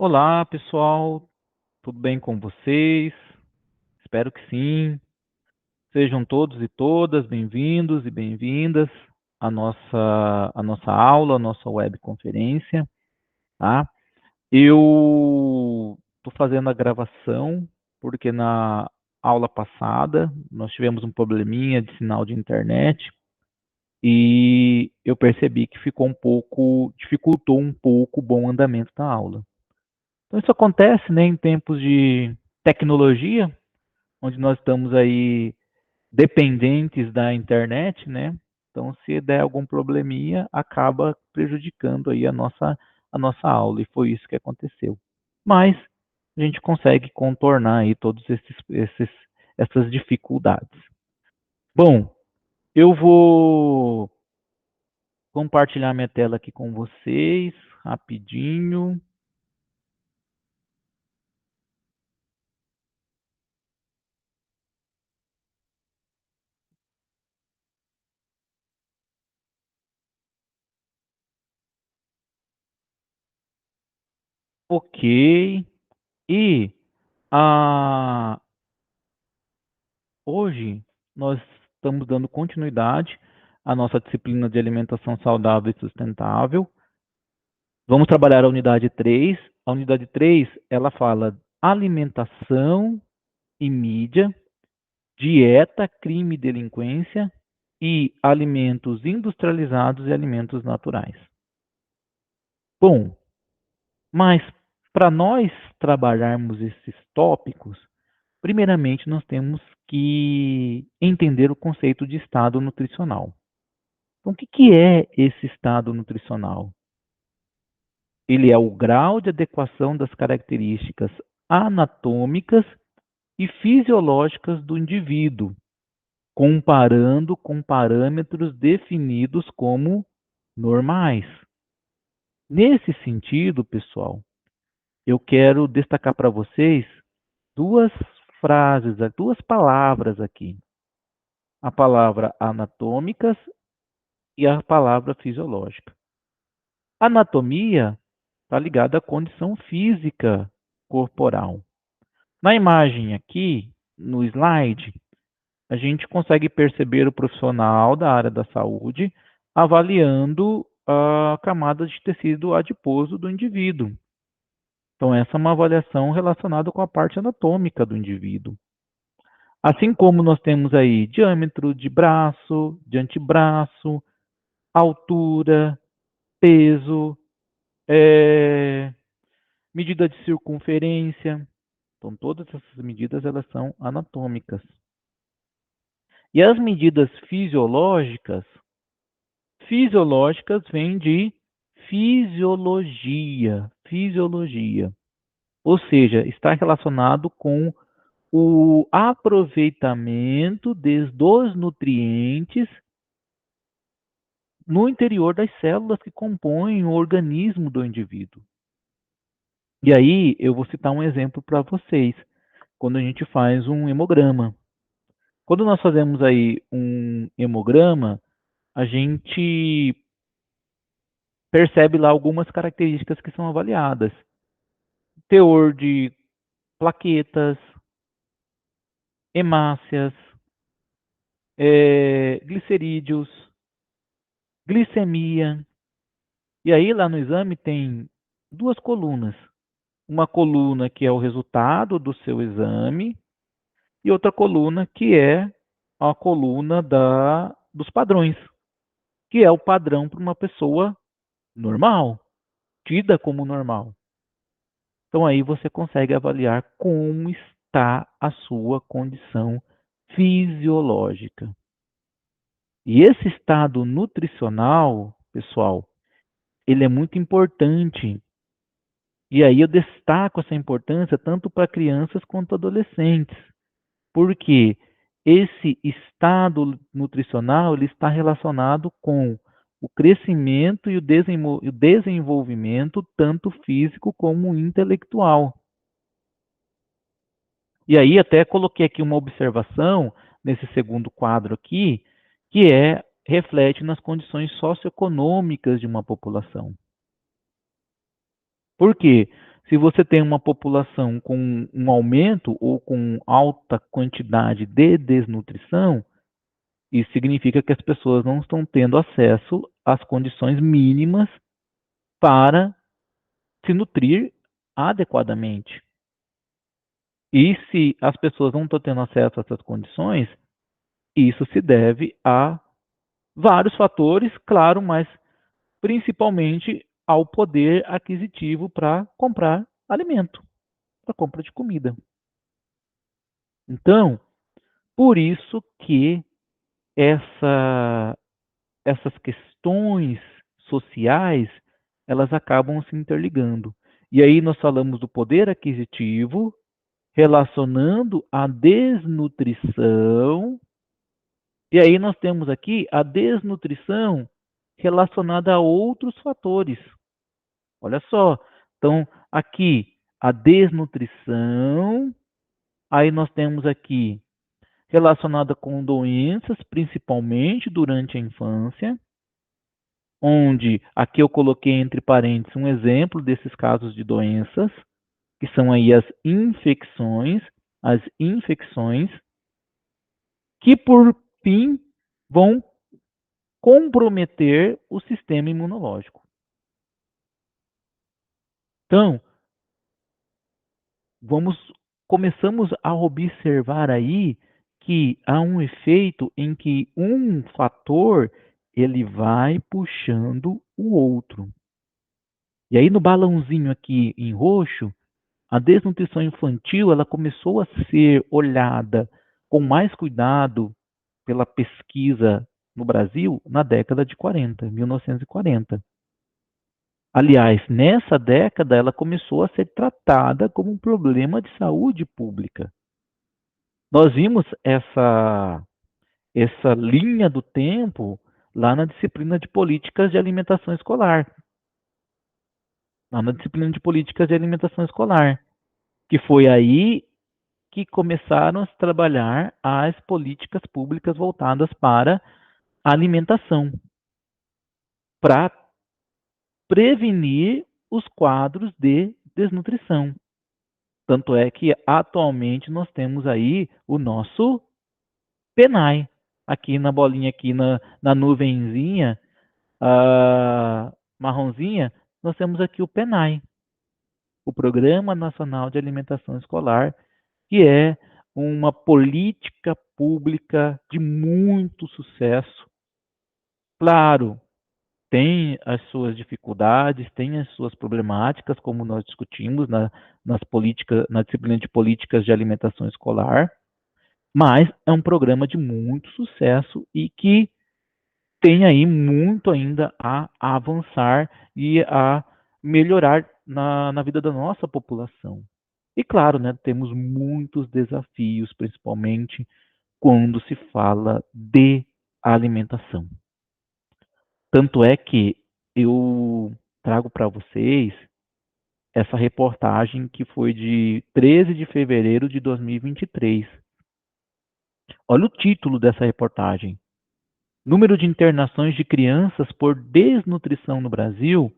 Olá, pessoal, tudo bem com vocês? Espero que sim. Sejam todos e todas bem-vindos e bem-vindas à nossa aula, à nossa webconferência, tá? Eu estou fazendo a gravação porque na aula passada nós tivemos um probleminha de sinal de internet e eu percebi que dificultou um pouco o bom andamento da aula. Então isso acontece, né, em tempos de tecnologia, onde nós estamos aí dependentes da internet, né? Então, se der algum probleminha, acaba prejudicando aí a nossa aula, e foi isso que aconteceu. Mas a gente consegue contornar aí todos essas dificuldades. Bom, eu vou compartilhar minha tela aqui com vocês, rapidinho. Ok. E a Hoje nós estamos dando continuidade à nossa disciplina de alimentação saudável e sustentável. Vamos trabalhar a unidade 3. A unidade 3, ela fala alimentação e mídia, dieta, crime e delinquência e alimentos industrializados e alimentos naturais. Bom, mas para nós trabalharmos esses tópicos, primeiramente nós temos que entender o conceito de estado nutricional. Então, o que que é esse estado nutricional? Ele é o grau de adequação das características anatômicas e fisiológicas do indivíduo, comparando com parâmetros definidos como normais. Nesse sentido, pessoal, eu quero destacar para vocês duas frases, duas palavras aqui. A palavra anatômicas e a palavra fisiológica. Anatomia está ligada à condição física corporal. Na imagem aqui, no slide, a gente consegue perceber o profissional da área da saúde avaliando a camada de tecido adiposo do indivíduo. Então, essa é uma avaliação relacionada com a parte anatômica do indivíduo. Assim como nós temos aí diâmetro de braço, de antebraço, altura, peso, medida de circunferência. Então, todas essas medidas elas são anatômicas. E as medidas fisiológicas vêm de fisiologia, ou seja, está relacionado com o aproveitamento dos nutrientes no interior das células que compõem o organismo do indivíduo. E aí eu vou citar um exemplo para vocês, quando a gente faz um hemograma. Quando nós fazemos aí um hemograma, a gente percebe lá algumas características que são avaliadas. Teor de plaquetas, hemácias, glicerídeos, glicemia. E aí lá no exame tem duas colunas. Uma coluna que é o resultado do seu exame e outra coluna que é a coluna dos padrões, que é o padrão para uma pessoa normal, tida como normal. Então aí você consegue avaliar como está a sua condição fisiológica. E esse estado nutricional, pessoal, ele é muito importante. E aí eu destaco essa importância tanto para crianças quanto adolescentes, porque esse estado nutricional ele está relacionado com o crescimento e o desenvolvimento tanto físico como intelectual. E aí até coloquei aqui uma observação nesse segundo quadro aqui, que reflete nas condições socioeconômicas de uma população. Por quê? Se você tem uma população com um aumento ou com alta quantidade de desnutrição, isso significa que as pessoas não estão tendo acesso às condições mínimas para se nutrir adequadamente. E se as pessoas não estão tendo acesso a essas condições, isso se deve a vários fatores, claro, mas principalmente ao poder aquisitivo para comprar alimento, para compra de comida. Então, por isso que essa, essas questões sociais, elas acabam se interligando. E aí nós falamos do poder aquisitivo, relacionando a desnutrição, e aí nós temos aqui a desnutrição relacionada a outros fatores. Olha só, então aqui a desnutrição, aí nós temos aqui relacionada com doenças, principalmente durante a infância, onde aqui eu coloquei entre parênteses um exemplo desses casos de doenças, que são aí as infecções que por fim vão comprometer o sistema imunológico. Então, começamos a observar aí que há um efeito em que um fator ele vai puxando o outro. E aí no balãozinho aqui em roxo, a desnutrição infantil ela começou a ser olhada com mais cuidado pela pesquisa no Brasil na década de 40, 1940. Aliás, nessa década ela começou a ser tratada como um problema de saúde pública. Nós vimos essa linha do tempo lá na disciplina de políticas de alimentação escolar. Lá na disciplina de políticas de alimentação escolar, que foi aí que começaram a se trabalhar as políticas públicas voltadas para a alimentação, para prevenir os quadros de desnutrição. Tanto é que atualmente nós temos aí o nosso PENAI. Aqui na bolinha, aqui na nuvenzinha, marronzinha, nós temos aqui o PENAI, o Programa Nacional de Alimentação Escolar, que é uma política pública de muito sucesso. Claro, tem as suas dificuldades, tem as suas problemáticas, como nós discutimos na disciplina de políticas de alimentação escolar, mas é um programa de muito sucesso e que tem aí muito ainda a avançar e a melhorar na vida da nossa população. E claro, né, temos muitos desafios, principalmente quando se fala de alimentação. Tanto é que eu trago para vocês essa reportagem que foi de 13 de fevereiro de 2023. Olha o título dessa reportagem: Número de internações de crianças por desnutrição no Brasil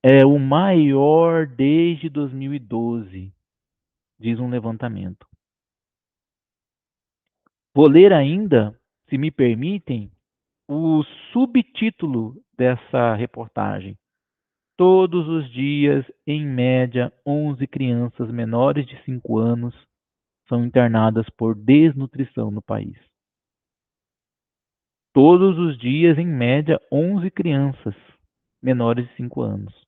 é o maior desde 2012, diz um levantamento. Vou ler ainda, se me permitem, o subtítulo dessa reportagem. Todos os dias, em média, 11 crianças menores de 5 anos são internadas por desnutrição no país. Todos os dias, em média, 11 crianças menores de 5 anos.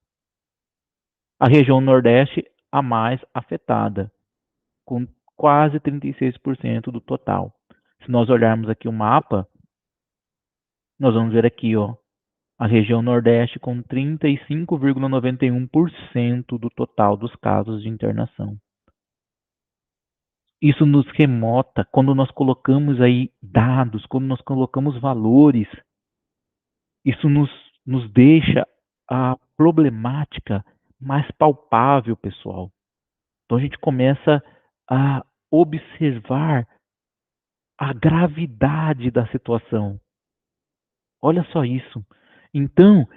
A região Nordeste, a mais afetada, com quase 36% do total. Se nós olharmos aqui o mapa, nós vamos ver aqui, ó, a região Nordeste com 35,91% do total dos casos de internação. Isso nos remota, quando nós colocamos aí dados, quando nós colocamos valores, isso nos deixa a problemática mais palpável, pessoal. Então a gente começa a observar a gravidade da situação. Olha só isso. Então,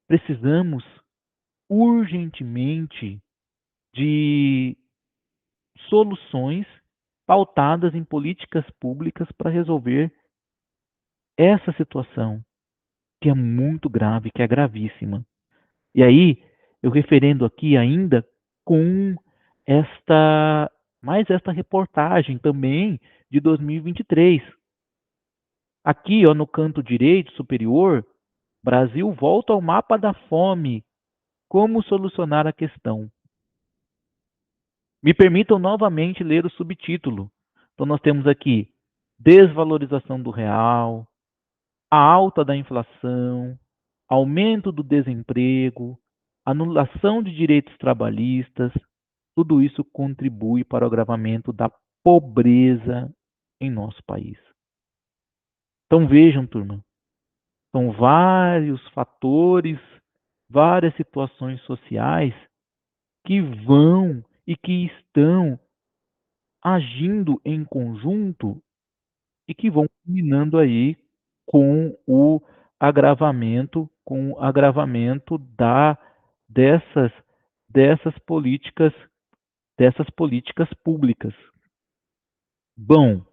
precisamos urgentemente de soluções pautadas em políticas públicas para resolver essa situação, que é muito grave, que é gravíssima. E aí, eu referendo aqui ainda com esta mais esta reportagem também de 2023. Aqui, ó, no canto direito superior, Brasil volta ao mapa da fome. Como solucionar a questão? Me permitam novamente ler o subtítulo. Então, nós temos aqui desvalorização do real, a alta da inflação, aumento do desemprego, anulação de direitos trabalhistas, tudo isso contribui para o agravamento da pobreza em nosso país. Então vejam, turma, são vários fatores, várias situações sociais que vão e que estão agindo em conjunto e que vão culminando aí com o agravamento dessas, dessas políticas públicas. Bom,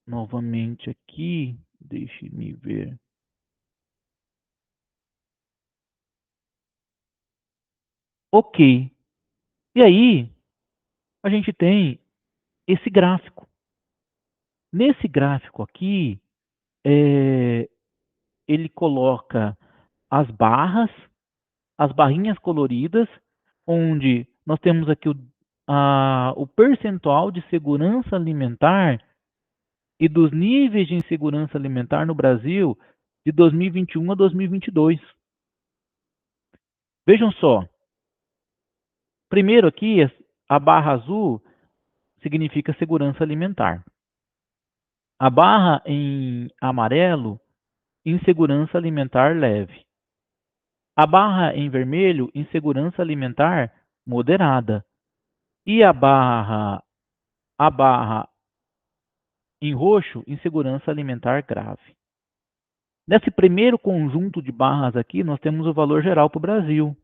novamente aqui, deixe-me ver. Ok. E aí, a gente tem esse gráfico. Nesse gráfico aqui, ele coloca as barrinhas coloridas, onde nós temos aqui o percentual de segurança alimentar e dos níveis de insegurança alimentar no Brasil de 2021 a 2022. Vejam só. Primeiro aqui, a barra azul significa segurança alimentar. A barra em amarelo, insegurança alimentar leve. A barra em vermelho, insegurança alimentar moderada. E a barra em roxo, insegurança alimentar grave. Nesse primeiro conjunto de barras aqui, nós temos o valor geral para o Brasil.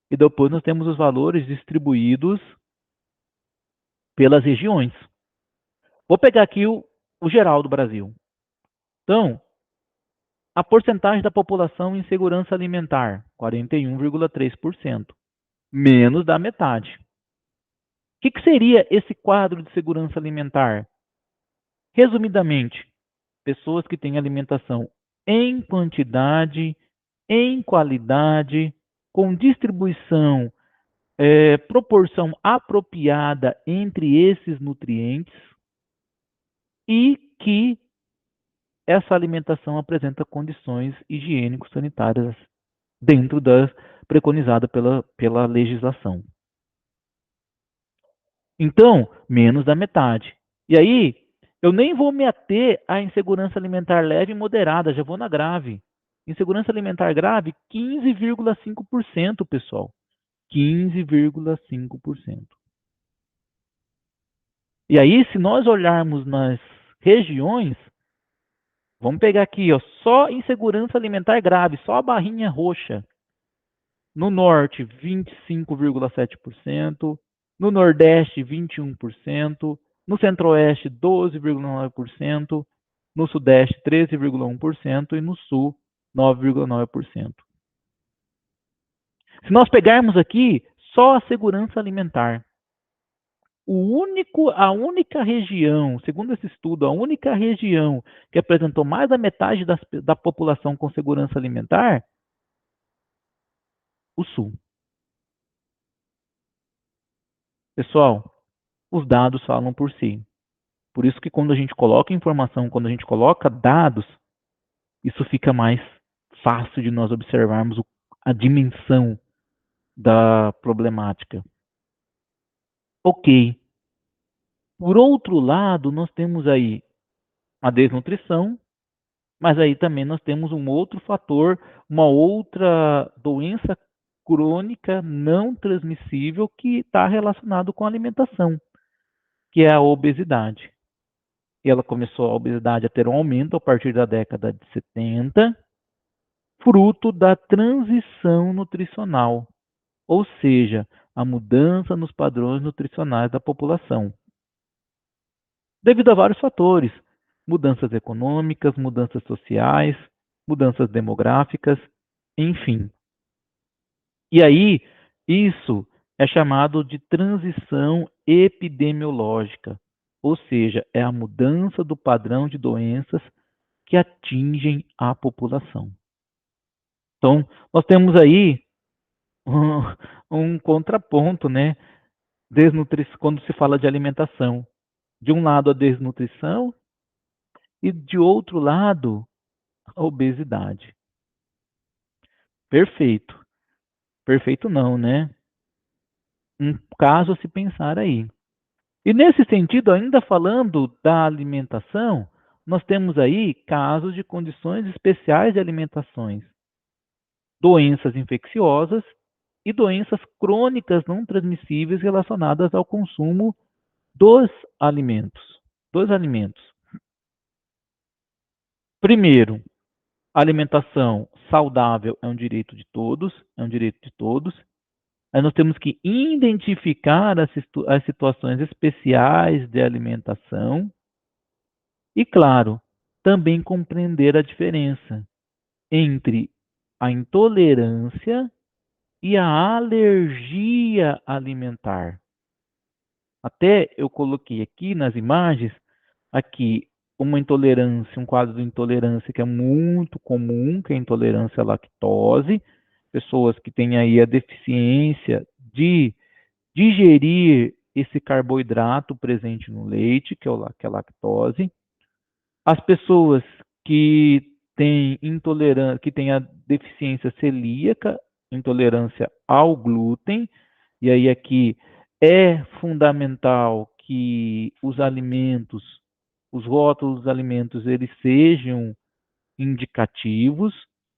E depois nós temos os valores distribuídos pelas regiões. Vou pegar aqui o geral do Brasil. Então, a porcentagem da população em segurança alimentar, 41,3%, menos da metade. O que seria esse quadro de segurança alimentar? Resumidamente, pessoas que têm alimentação em quantidade, em qualidade, com distribuição, proporção apropriada entre esses nutrientes e que essa alimentação apresenta condições higiênico-sanitárias dentro das preconizada pela legislação. Então, menos da metade. E aí, eu nem vou me ater à insegurança alimentar leve e moderada, já vou na grave. Insegurança alimentar grave, 15,5%, pessoal. 15,5%. E aí, se nós olharmos nas regiões, vamos pegar aqui, ó, só insegurança alimentar grave, só a barrinha roxa. No norte, 25,7%, no nordeste, 21%, no centro-oeste, 12,9%, no sudeste, 13,1% e no sul, 9,9%. Se nós pegarmos aqui só a segurança alimentar, a única região, segundo esse estudo, a única região que apresentou mais da metade da população com segurança alimentar, o sul. Pessoal, os dados falam por si. Por isso que quando a gente coloca informação, quando a gente coloca dados, isso fica mais fácil de nós observarmos a dimensão da problemática. Ok. Por outro lado, nós temos aí a desnutrição, mas aí também nós temos um outro fator, uma outra doença crônica não transmissível que está relacionado com a alimentação, que é a obesidade. E ela começou a obesidade a ter um aumento a partir da década de 70, fruto da transição nutricional, ou seja, a mudança nos padrões nutricionais da população, devido a vários fatores: mudanças econômicas, mudanças sociais, mudanças demográficas, enfim. E aí, isso é chamado de transição epidemiológica, ou seja, é a mudança do padrão de doenças que atingem a população. Então, nós temos aí um, um contraponto, né? Quando se fala de alimentação. De um lado, a desnutrição e, de outro lado, a obesidade. Perfeito. Perfeito não, né? Um caso a se pensar aí. E nesse sentido, ainda falando da alimentação, nós temos aí casos de condições especiais de alimentações, doenças infecciosas e doenças crônicas não transmissíveis relacionadas ao consumo dos alimentos. Dos alimentos. Primeiro, a alimentação saudável é um direito de todos, é um direito de todos. Aí nós temos que identificar as situações especiais de alimentação e, claro, também compreender a diferença entre a intolerância e a alergia alimentar. Até eu coloquei aqui nas imagens, aqui, uma intolerância, um quadro de intolerância que é muito comum, que é a intolerância à lactose, pessoas que têm aí a deficiência de digerir esse carboidrato presente no leite, que é a lactose. As pessoas que têm intolerância, que têm a deficiência celíaca, intolerância ao glúten, e aí aqui é fundamental que os alimentos, os rótulos dos alimentos, eles sejam indicativos.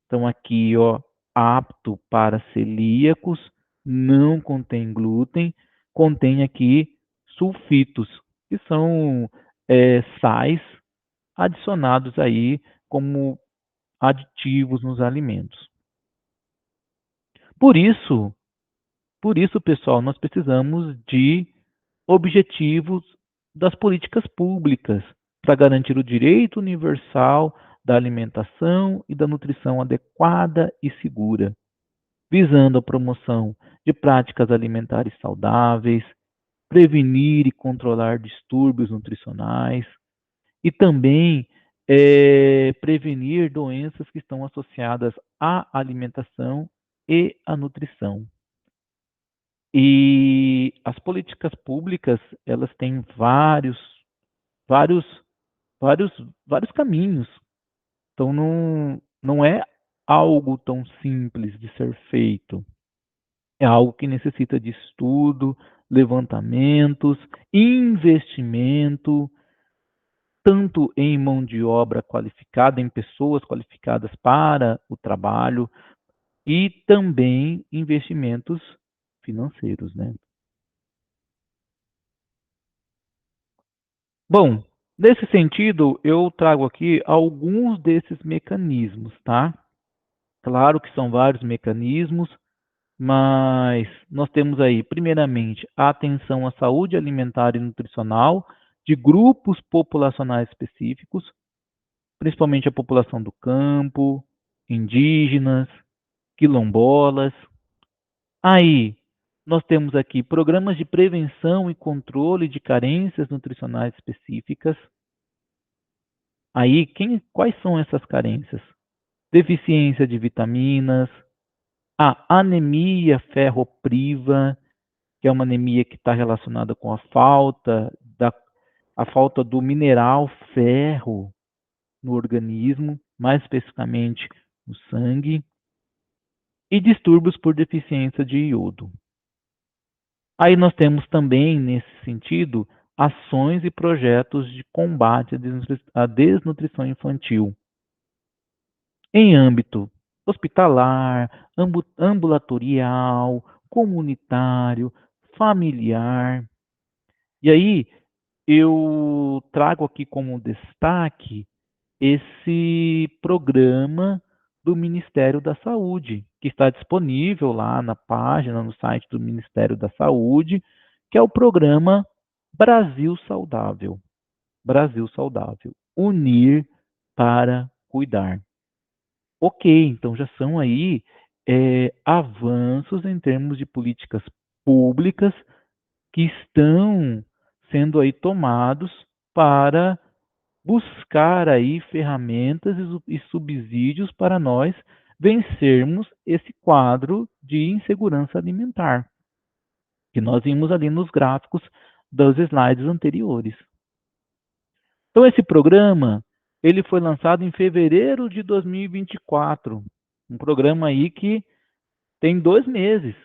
Então aqui, ó, apto para celíacos, não contém glúten, contém aqui sulfitos, que são sais adicionados aí como aditivos nos alimentos. Por isso, pessoal, nós precisamos de objetivos das políticas públicas para garantir o direito universal da alimentação e da nutrição adequada e segura, visando a promoção de práticas alimentares saudáveis, prevenir e controlar distúrbios nutricionais e também prevenir doenças que estão associadas à alimentação e à nutrição. E as políticas públicas, elas têm vários, vários, vários caminhos. Então, não é algo tão simples de ser feito. É algo que necessita de estudo, levantamentos, investimento, tanto em mão de obra qualificada, em pessoas qualificadas para o trabalho, e também investimentos financeiros, né? Bom, nesse sentido, eu trago aqui alguns desses mecanismos, tá? Claro que são vários mecanismos, mas nós temos aí, primeiramente, a atenção à saúde alimentar e nutricional de grupos populacionais específicos, principalmente a população do campo, indígenas, quilombolas. Aí, nós temos aqui programas de prevenção e controle de carências nutricionais específicas. Aí, quais são essas carências? Deficiência de vitaminas, a anemia ferropriva, que é uma anemia que está relacionada com a falta do mineral ferro no organismo, mais especificamente no sangue, e distúrbios por deficiência de iodo. Aí nós temos também, nesse sentido, ações e projetos de combate à desnutrição infantil em âmbito hospitalar, ambulatorial, comunitário, familiar. E aí eu trago aqui como destaque esse programa do Ministério da Saúde, que está disponível lá na página, no site do Ministério da Saúde, que é o programa Brasil Saudável. Brasil Saudável. Unir para cuidar. Ok, então já são aí avanços em termos de políticas públicas que estão sendo aí tomados para buscar aí ferramentas e subsídios para nós vencermos esse quadro de insegurança alimentar, que nós vimos ali nos gráficos dos slides anteriores. Então, esse programa, ele foi lançado em fevereiro de 2024, um programa aí que tem 2 meses,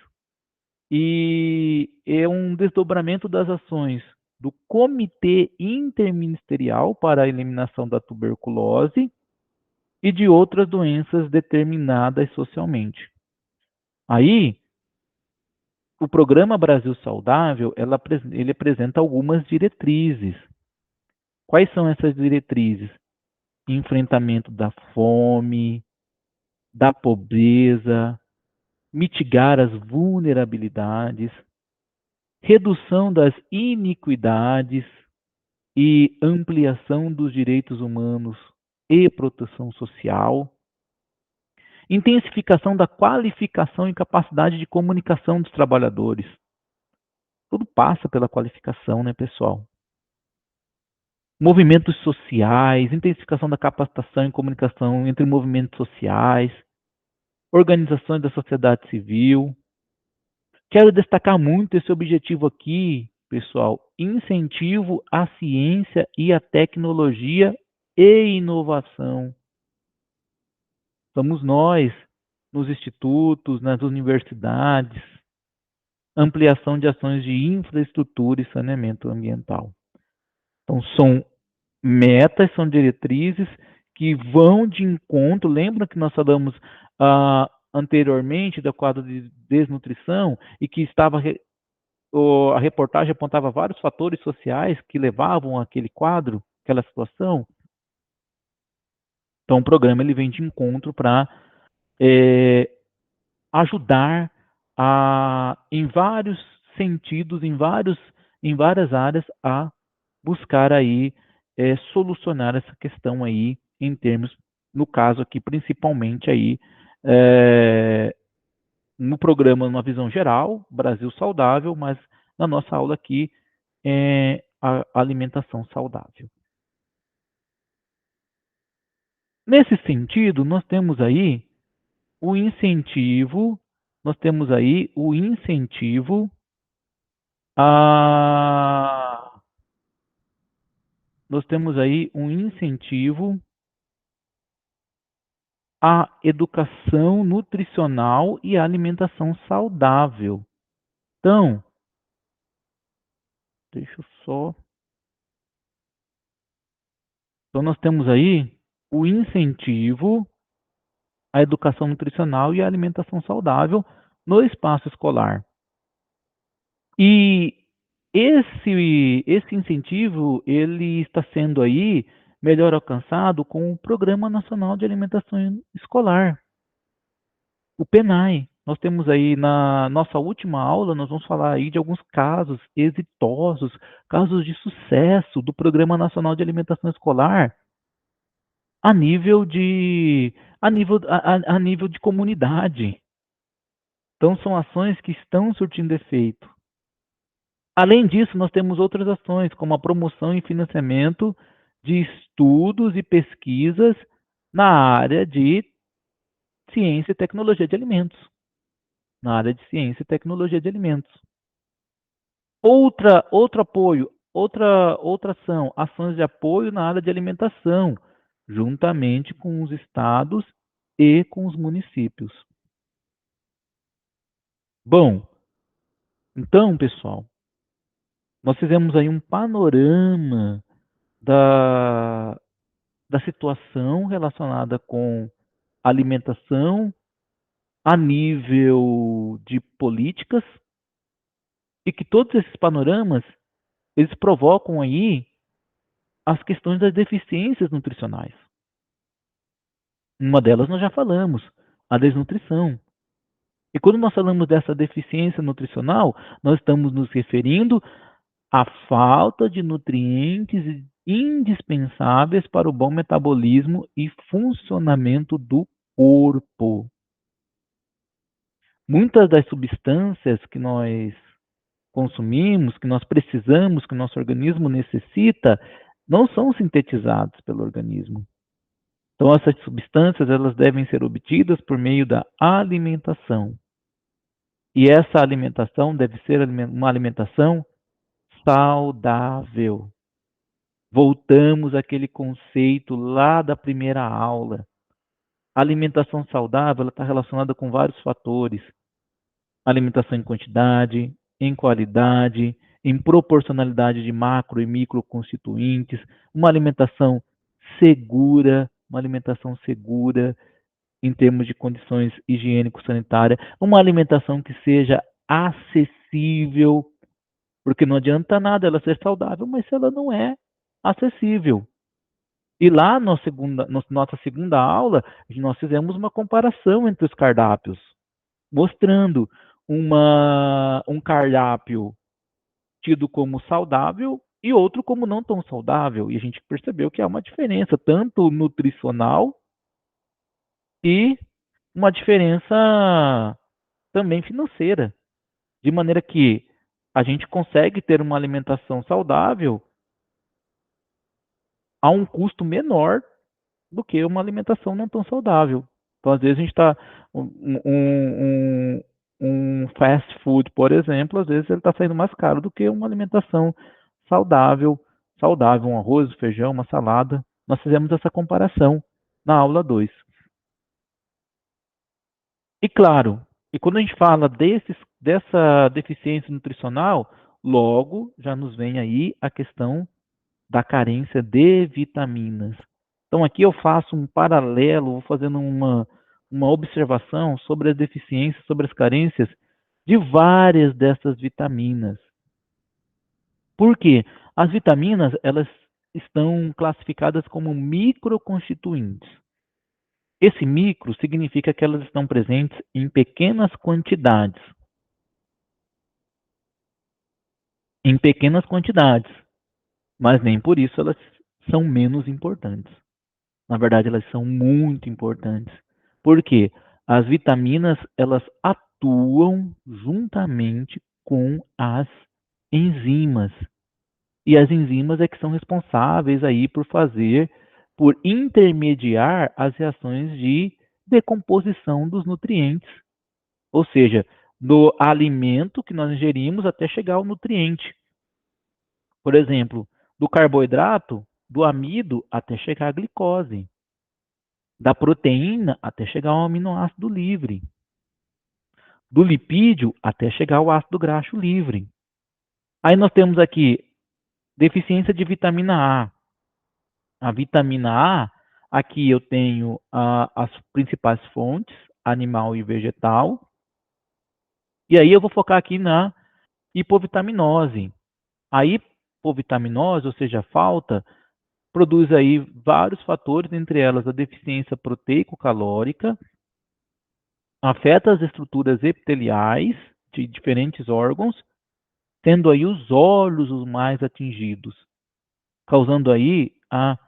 e é um desdobramento das ações do Comitê Interministerial para a Eliminação da Tuberculose e de outras doenças determinadas socialmente. Aí, o programa Brasil Saudável, ele apresenta algumas diretrizes. Quais são essas diretrizes? Enfrentamento da fome, da pobreza, mitigar as vulnerabilidades, redução das iniquidades e ampliação dos direitos humanos e proteção social, intensificação da qualificação e capacidade de comunicação dos trabalhadores. Tudo passa pela qualificação, né, pessoal? Movimentos sociais, intensificação da capacitação e comunicação entre movimentos sociais, organizações da sociedade civil. Quero destacar muito esse objetivo aqui, pessoal: incentivo à ciência e à tecnologia e inovação. Somos nós, nos institutos, nas universidades, ampliação de ações de infraestrutura e saneamento ambiental. Então, são metas, são diretrizes que vão de encontro. Lembra que nós falamos anteriormente do quadro de desnutrição e que a reportagem apontava vários fatores sociais que levavam àquele quadro, aquela situação? Então, o programa ele vem de encontro para ajudar em vários sentidos, em várias áreas, a buscar aí solucionar essa questão aí em termos, no caso aqui, principalmente aí no programa, numa visão geral, Brasil Saudável, mas na nossa aula aqui a alimentação saudável. Nesse sentido, nós temos aí o incentivo a nós temos aí um incentivo à educação nutricional e à alimentação saudável. Então, deixa eu só. Então, nós temos aí o incentivo à educação nutricional e à alimentação saudável no espaço escolar. E esse incentivo, ele está sendo aí melhor alcançado com o Programa Nacional de Alimentação Escolar, o PNAE. Nós temos aí na nossa última aula, nós vamos falar aí de alguns casos exitosos, casos de sucesso do Programa Nacional de Alimentação Escolar a nível de comunidade. Então, são ações que estão surtindo efeito. Além disso, nós temos outras ações, como a promoção e financiamento de estudos e pesquisas na área de ciência e tecnologia de alimentos. Outro apoio, outra ação, ações de apoio na área de alimentação, juntamente com os estados e com os municípios. Bom, então, pessoal, nós fizemos aí um panorama da situação relacionada com alimentação a nível de políticas e que todos esses panoramas eles provocam aí as questões das deficiências nutricionais. Uma delas nós já falamos, a desnutrição. E quando nós falamos dessa deficiência nutricional, nós estamos nos referindo à falta de nutrientes indispensáveis para o bom metabolismo e funcionamento do corpo. Muitas das substâncias que nós consumimos, que nós precisamos, que o nosso organismo necessita, não são sintetizadas pelo organismo. Então, essas substâncias elas devem ser obtidas por meio da alimentação. E essa alimentação deve ser uma alimentação saudável. Voltamos àquele conceito lá da primeira aula. A alimentação saudável está relacionada com vários fatores. Alimentação em quantidade, em qualidade, em proporcionalidade de macro e micro constituintes, uma alimentação segura em termos de condições higiênico-sanitárias, uma alimentação que seja acessível, porque não adianta nada ela ser saudável, mas se ela não é acessível. E lá na nossa segunda aula, nós fizemos uma comparação entre os cardápios, mostrando um cardápio tido como saudável e outro como não tão saudável. E a gente percebeu que há uma diferença, tanto nutricional e uma diferença também financeira. De maneira que a gente consegue ter uma alimentação saudável a um custo menor do que uma alimentação não tão saudável. Então, às vezes, a gente está. Um fast food, por exemplo, às vezes ele está saindo mais caro do que uma alimentação saudável, um arroz, um feijão, uma salada. Nós fizemos essa comparação na aula 2. E claro, e quando a gente fala dessa deficiência nutricional, logo já nos vem aí a questão da carência de vitaminas. Então aqui eu faço um paralelo, vou fazendo uma observação sobre as deficiências, sobre as carências de várias dessas vitaminas. Por quê? As vitaminas, elas estão classificadas como microconstituintes. Esse micro significa que elas estão presentes em pequenas quantidades. Em pequenas quantidades, mas nem por isso elas são menos importantes. Na verdade, elas são muito importantes. Por quê? As vitaminas, elas atuam juntamente com as enzimas. E as enzimas é que são responsáveis aí por intermediar as reações de decomposição dos nutrientes. Ou seja, do alimento que nós ingerimos até chegar ao nutriente. Por exemplo, do carboidrato, do amido até chegar à glicose. Da proteína até chegar ao aminoácido livre. Do lipídio até chegar ao ácido graxo livre. Aí nós temos aqui deficiência de vitamina A. A vitamina A, aqui eu tenho as principais fontes, animal e vegetal. E aí eu vou focar aqui na hipovitaminose. A hipovitaminose, ou seja, a falta, produz aí vários fatores, entre elas a deficiência proteico-calórica, afeta as estruturas epiteliais de diferentes órgãos, tendo aí os olhos os mais atingidos, causando aí a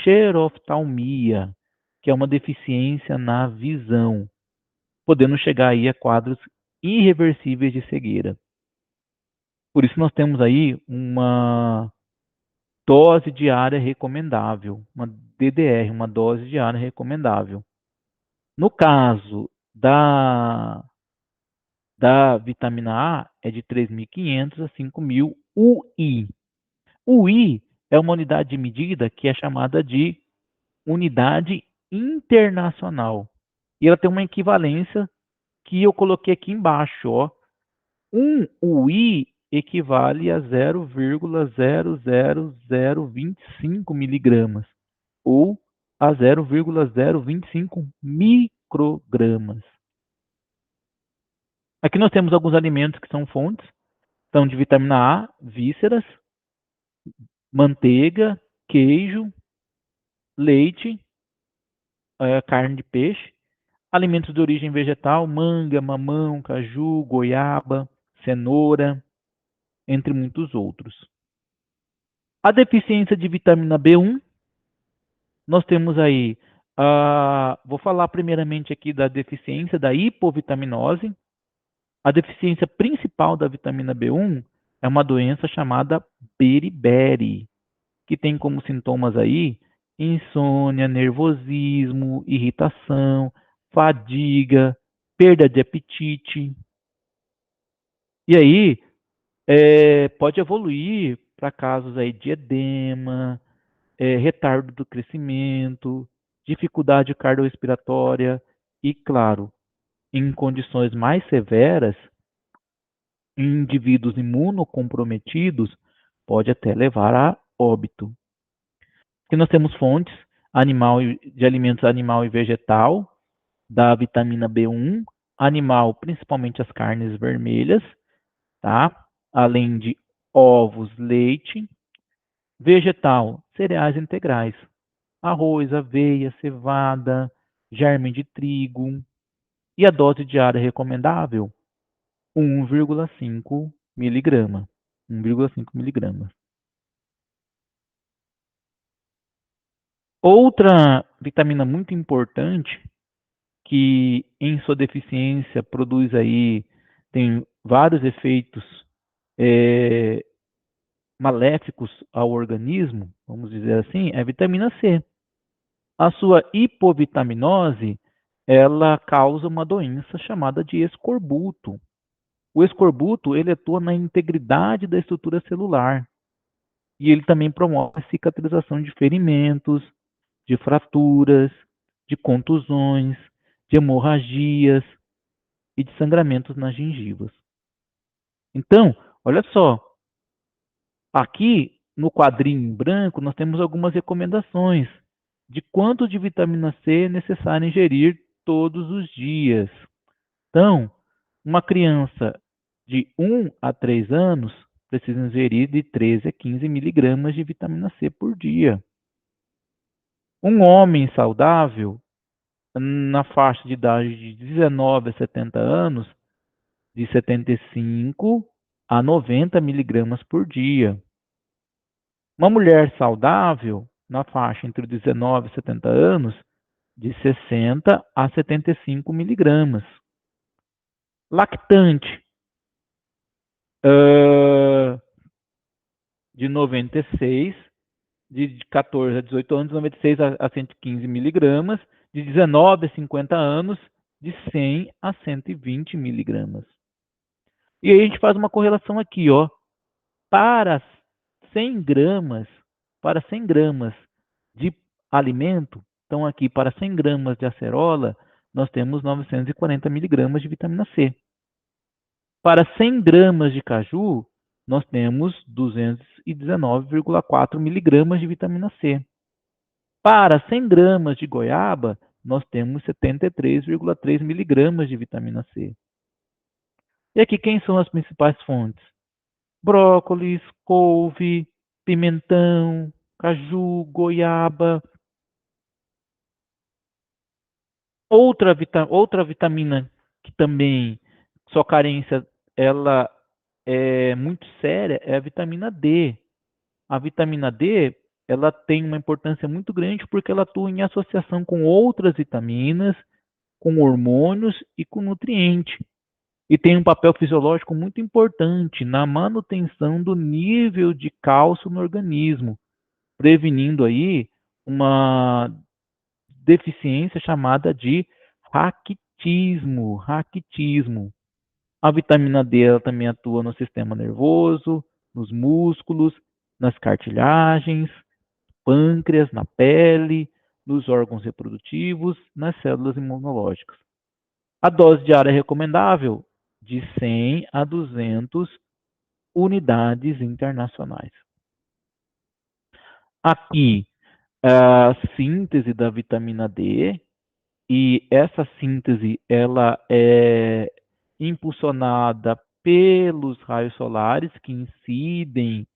xeroftalmia, que é uma deficiência na visão, podendo chegar aí a quadros irreversíveis de cegueira. Por isso nós temos aí uma dose diária recomendável, uma DDR, uma dose diária recomendável. No caso da vitamina A, é de 3.500 a 5.000 UI. UI é uma unidade de medida que é chamada de unidade internacional. E ela tem uma equivalência que eu coloquei aqui embaixo, ó. 1 UI equivale a 0,00025 miligramas ou a 0,025 microgramas. Aqui nós temos alguns alimentos que são fontes, então de vitamina A, vísceras, manteiga, queijo, leite, carne de peixe, alimentos de origem vegetal, manga, mamão, caju, goiaba, cenoura, entre muitos outros. A deficiência de vitamina B1, nós temos aí, vou falar primeiramente aqui da deficiência da hipovitaminose. A deficiência principal da vitamina B1 é uma doença chamada beriberi, que tem como sintomas aí insônia, nervosismo, irritação, fadiga, perda de apetite. E aí, pode evoluir para casos aí de edema, retardo do crescimento, dificuldade cardiorrespiratória e, claro, em condições mais severas, em indivíduos imunocomprometidos, pode até levar a óbito. Aqui nós temos fontes de alimentos animal e vegetal, da vitamina B1, animal, principalmente as carnes vermelhas, tá? Além de ovos, leite, vegetal, cereais integrais, arroz, aveia, cevada, germe de trigo, e a dose diária recomendável, 1,5 miligrama. 1,5 miligramas. Outra vitamina muito importante que em sua deficiência produz aí, tem vários efeitos maléficos ao organismo, vamos dizer assim, é a vitamina C. A sua hipovitaminose, ela causa uma doença chamada de escorbuto. O escorbuto, ele atua na integridade da estrutura celular e ele também promove a cicatrização de ferimentos, de fraturas, de contusões, de hemorragias e de sangramentos nas gengivas. Então, olha só, aqui no quadrinho em branco nós temos algumas recomendações de quanto de vitamina C é necessário ingerir todos os dias. Então, uma criança de 1 a 3 anos precisa ingerir de 13 a 15 miligramas de vitamina C por dia. Um homem saudável, na faixa de idade de 19 a 70 anos, de 75 a 90 miligramas por dia. Uma mulher saudável, na faixa entre 19 e 70 anos, de 60 a 75 miligramas. Lactante, de 96, de 14 a 18 anos, de 96 a 115 miligramas, de 19 a 50 anos, de 100 a 120 miligramas. E aí a gente faz uma correlação aqui, ó, para 100 gramas, para 100 gramas de alimento, então aqui para 100 gramas de acerola, nós temos 940 miligramas de vitamina C. Para 100 gramas de caju, nós temos 219,4 miligramas de vitamina C. Para 100 gramas de goiaba, nós temos 73,3 miligramas de vitamina C. E aqui quem são as principais fontes? Brócolis, couve, pimentão, caju, goiaba. Outra vitamina que também sua carência ela é muito séria é a vitamina D. A vitamina D ela tem uma importância muito grande porque ela atua em associação com outras vitaminas, com hormônios e com nutrientes. E tem um papel fisiológico muito importante na manutenção do nível de cálcio no organismo, prevenindo aí uma deficiência chamada de raquitismo. A vitamina D ela também atua no sistema nervoso, nos músculos, nas cartilagens, pâncreas, na pele, nos órgãos reprodutivos, nas células imunológicas. A dose diária recomendável de 100 a 200 unidades internacionais. Aqui a síntese da vitamina D, e essa síntese ela é impulsionada pelos raios solares que incidem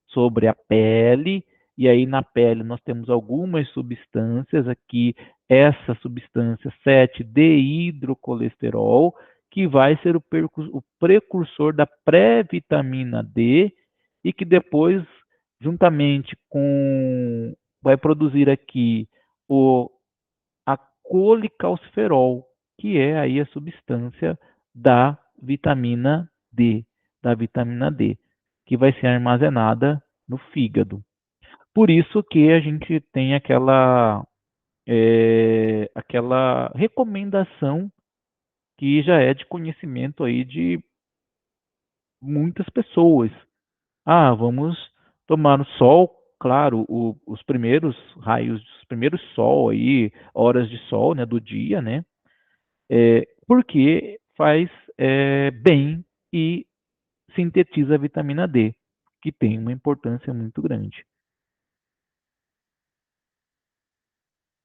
sobre a pele e aí na pele nós temos algumas substâncias aqui, essa substância 7-dehidrocolesterol, que vai ser o precursor da pré-vitamina D e que depois, juntamente com, vai produzir aqui a colicalciferol, que é aí a substância da vitamina D, que vai ser armazenada no fígado. Por isso que a gente tem aquela recomendação que já é de conhecimento aí de muitas pessoas. Ah, vamos tomar o sol, claro, os primeiros raios, os primeiros sol aí, horas de sol, né, do dia, né? Porque faz bem e sintetiza a vitamina D, que tem uma importância muito grande.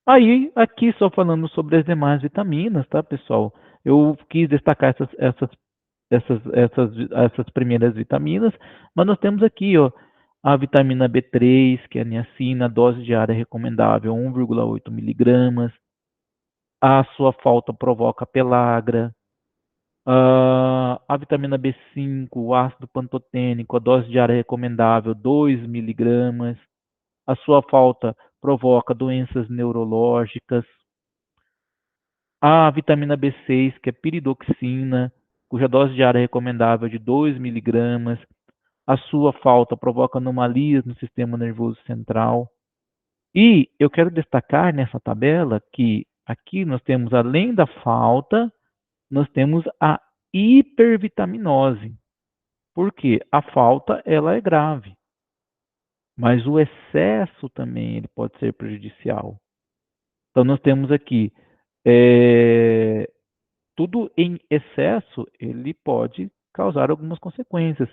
Aí, aqui só falando sobre as demais vitaminas, tá, pessoal? Eu quis destacar essas primeiras vitaminas, mas nós temos aqui, ó, a vitamina B3, que é a niacina, dose diária recomendável 1,8 miligramas. A sua falta provoca pelagra. A vitamina B5, o ácido pantotênico, a dose diária recomendável 2 miligramas. A sua falta provoca doenças neurológicas. A vitamina B6, que é piridoxina, cuja dose diária recomendável é de 2 miligramas. A sua falta provoca anomalias no sistema nervoso central. E eu quero destacar nessa tabela que aqui nós temos, além da falta, nós temos a hipervitaminose. Por quê? A falta, ela é grave, mas o excesso também ele pode ser prejudicial. Então, nós temos aqui, tudo em excesso, ele pode causar algumas consequências.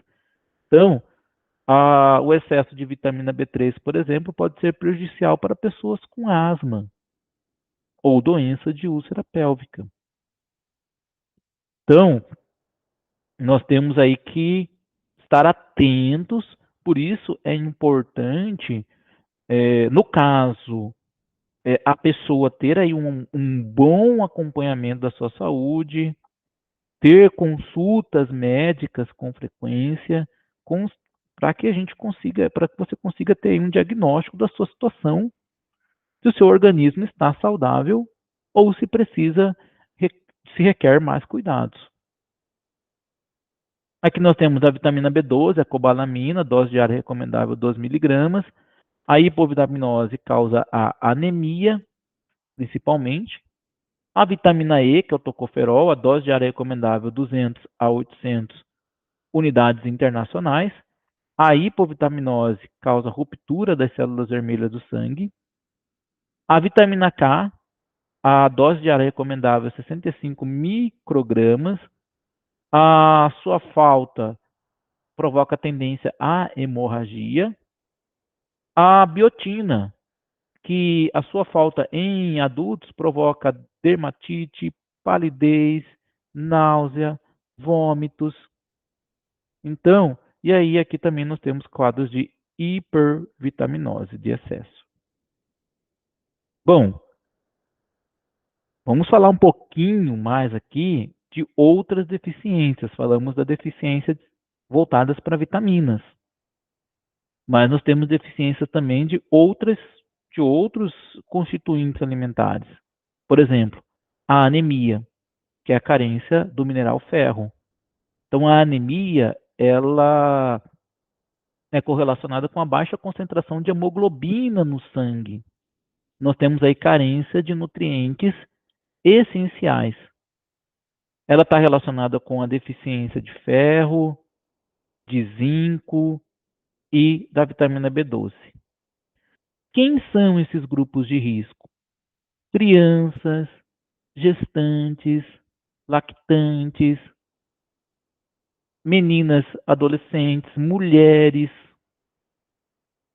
Então, o excesso de vitamina B3, por exemplo, pode ser prejudicial para pessoas com asma ou doença de úlcera pélvica. Então, nós temos aí que estar atentos, por isso é importante, no caso, a pessoa ter aí um bom acompanhamento da sua saúde, ter consultas médicas com frequência, para que a gente consiga, para que você consiga ter um diagnóstico da sua situação, se o seu organismo está saudável ou se precisa, se requer mais cuidados. Aqui nós temos a vitamina B12, a cobalamina, dose diária recomendável 2 miligramas. A hipovitaminose causa a anemia, principalmente. A vitamina E, que é o tocoferol, a dose diária recomendável 200 a 800 unidades internacionais. A hipovitaminose causa ruptura das células vermelhas do sangue. A vitamina K, a dose diária recomendável é 65 microgramas. A sua falta provoca tendência à hemorragia. A biotina, que a sua falta em adultos provoca dermatite, palidez, náusea, vômitos. Então, e aí aqui também nós temos quadros de hipervitaminose, de excesso. Bom, vamos falar um pouquinho mais aqui de outras deficiências. Falamos da deficiência voltadas para vitaminas, mas nós temos deficiências também de outros constituintes alimentares. Por exemplo, a anemia, que é a carência do mineral ferro. Então, a anemia, ela é correlacionada com a baixa concentração de hemoglobina no sangue. Nós temos aí carência de nutrientes essenciais. Ela está relacionada com a deficiência de ferro, de zinco e da vitamina B12. Quem são esses grupos de risco? Crianças, gestantes, lactantes, meninas, adolescentes, mulheres,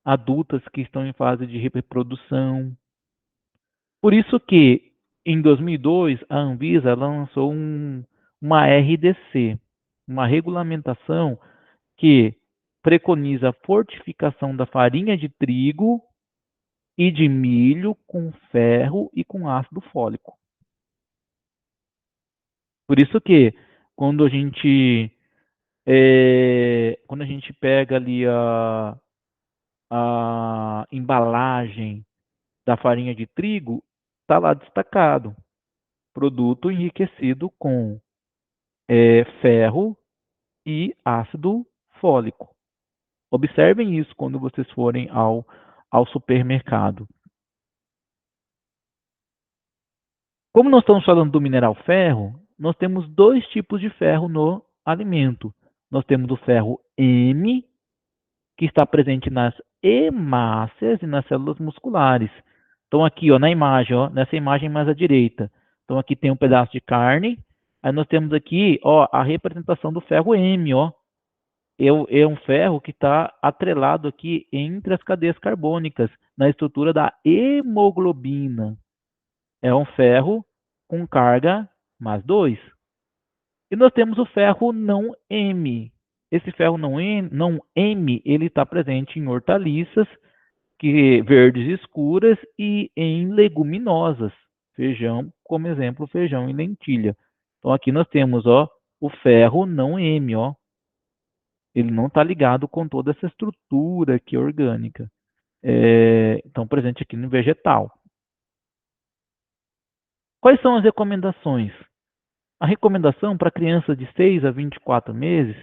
adultas que estão em fase de reprodução. Por isso que, em 2002, a Anvisa lançou uma RDC, uma regulamentação que preconiza a fortificação da farinha de trigo e de milho com ferro e com ácido fólico. Por isso que quando quando a gente pega ali a embalagem da farinha de trigo, está lá destacado, produto enriquecido com ferro e ácido fólico. Observem isso quando vocês forem ao supermercado. Como nós estamos falando do mineral ferro, nós temos dois tipos de ferro no alimento. Nós temos o ferro M, que está presente nas hemácias e nas células musculares. Então aqui, ó, na imagem, ó, nessa imagem mais à direita. Então aqui tem um pedaço de carne. Aí nós temos aqui, ó, a representação do ferro M, ó. É um ferro que está atrelado aqui entre as cadeias carbônicas, na estrutura da hemoglobina. É um ferro com carga mais 2. E nós temos o ferro não M. Esse ferro não M, ele está presente em hortaliças verdes escuras e em leguminosas. Feijão, como exemplo, feijão e lentilha. Então aqui nós temos, ó, o ferro não M, ó. Ele não está ligado com toda essa estrutura aqui orgânica. Então, presente aqui no vegetal. Quais são as recomendações? A recomendação para crianças de 6 a 24 meses,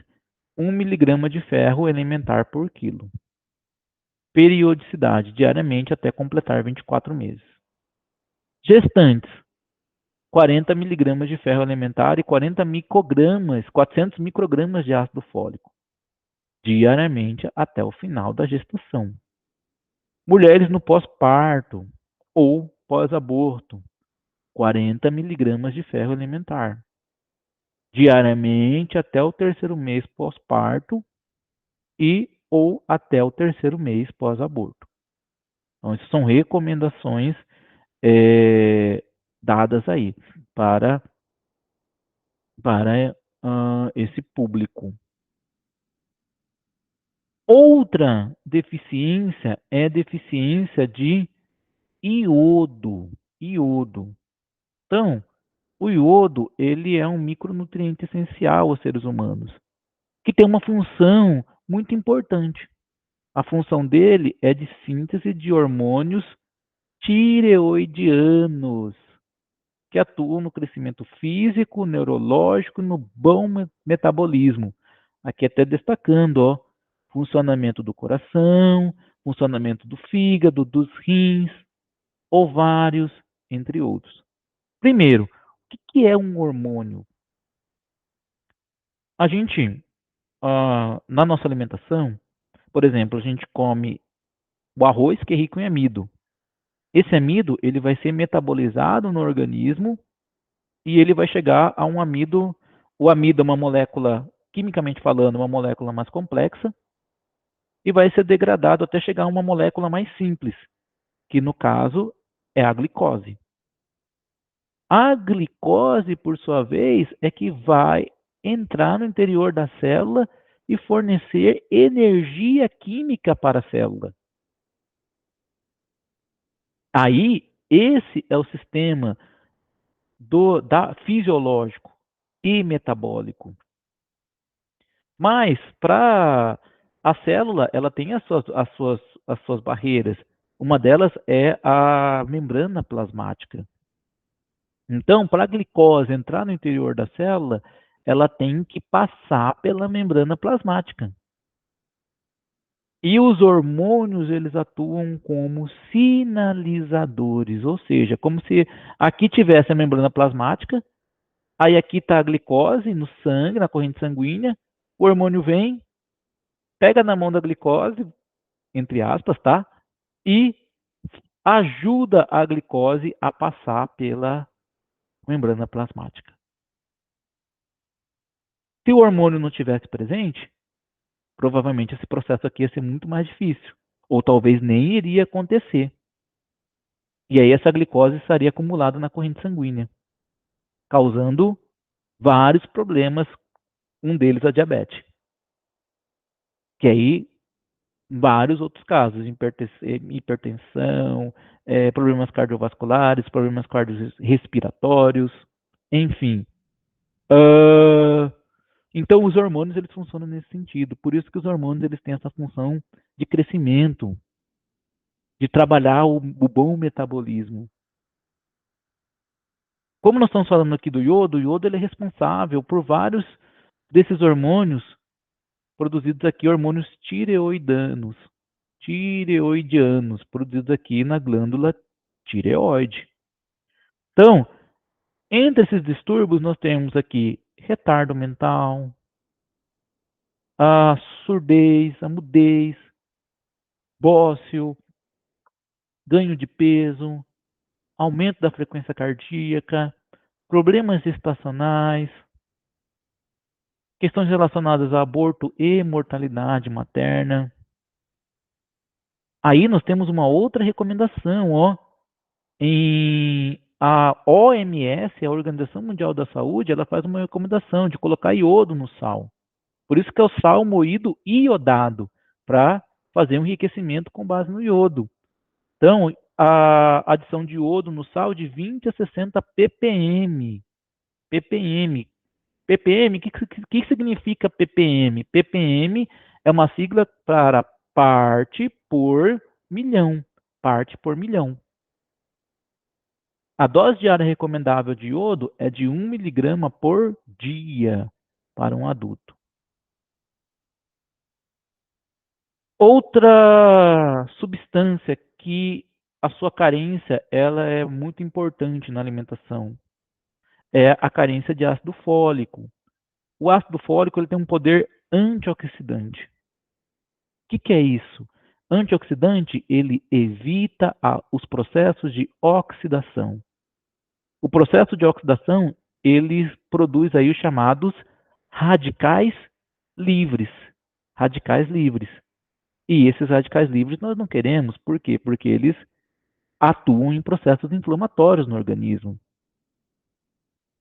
1 miligrama de ferro elementar por quilo. Periodicidade, diariamente até completar 24 meses. Gestantes, 40 miligramas de ferro elementar e 400 microgramas de ácido fólico, diariamente até o final da gestação. Mulheres no pós-parto ou pós-aborto, 40 miligramas de ferro elementar, diariamente até o 3º mês pós-parto e ou até o 3º mês pós-aborto. Então, essas são recomendações dadas aí para esse público. Outra deficiência é deficiência de iodo. Então, o iodo, ele é um micronutriente essencial aos seres humanos, que tem uma função muito importante. A função dele é de síntese de hormônios tireoidianos, que atuam no crescimento físico, neurológico e no bom metabolismo. Aqui até destacando, ó, funcionamento do coração, funcionamento do fígado, dos rins, ovários, entre outros. Primeiro, o que é um hormônio? A gente, na nossa alimentação, por exemplo, a gente come o arroz que é rico em amido. Esse amido, ele vai ser metabolizado no organismo e ele vai chegar a um amido. O amido é uma molécula, quimicamente falando, uma molécula mais complexa e vai ser degradado até chegar a uma molécula mais simples, que no caso é a glicose. A glicose, por sua vez, é que vai entrar no interior da célula e fornecer energia química para a célula. Aí, esse é o sistema fisiológico e metabólico. Mas, para a célula, ela tem as suas barreiras. Uma delas é a membrana plasmática. Então, para a glicose entrar no interior da célula, ela tem que passar pela membrana plasmática. E os hormônios, eles atuam como sinalizadores, ou seja, como se aqui tivesse a membrana plasmática, aí aqui está a glicose no sangue, na corrente sanguínea, o hormônio vem, pega na mão da glicose, entre aspas, tá? E ajuda a glicose a passar pela membrana plasmática. Se o hormônio não tivesse presente, provavelmente esse processo aqui ia ser muito mais difícil, ou talvez nem iria acontecer. E aí essa glicose estaria acumulada na corrente sanguínea, causando vários problemas, um deles a diabetes. Que aí, vários outros casos, hipertensão, problemas cardiovasculares, problemas cardiorrespiratórios, enfim. Então, os hormônios, eles funcionam nesse sentido. Por isso que os hormônios, eles têm essa função de crescimento, de trabalhar o bom metabolismo. Como nós estamos falando aqui do iodo, o iodo ele é responsável por vários desses hormônios produzidos aqui, hormônios tireoidianos, produzidos aqui na glândula tireoide. Então, entre esses distúrbios, nós temos aqui retardo mental, a surdez, a mudez, bócio, ganho de peso, aumento da frequência cardíaca, problemas gestacionais, questões relacionadas a aborto e mortalidade materna. Aí nós temos uma outra recomendação, ó. Em a OMS, a Organização Mundial da Saúde, ela faz uma recomendação de colocar iodo no sal. Por isso que é o sal moído iodado, para fazer um enriquecimento com base no iodo. Então, a adição de iodo no sal de 20 a 60 ppm. ppm. ppm, o que significa ppm? ppm é uma sigla para parte por milhão. Parte por milhão. A dose diária recomendável de iodo é de 1 miligrama por dia para um adulto. Outra substância que a sua carência ela é muito importante na alimentação é a carência de ácido fólico. O ácido fólico ele tem um poder antioxidante. O que é isso? Antioxidante ele evita os processos de oxidação. O processo de oxidação ele produz aí os chamados radicais livres. Radicais livres. E esses radicais livres nós não queremos. Por quê? Porque eles atuam em processos inflamatórios no organismo.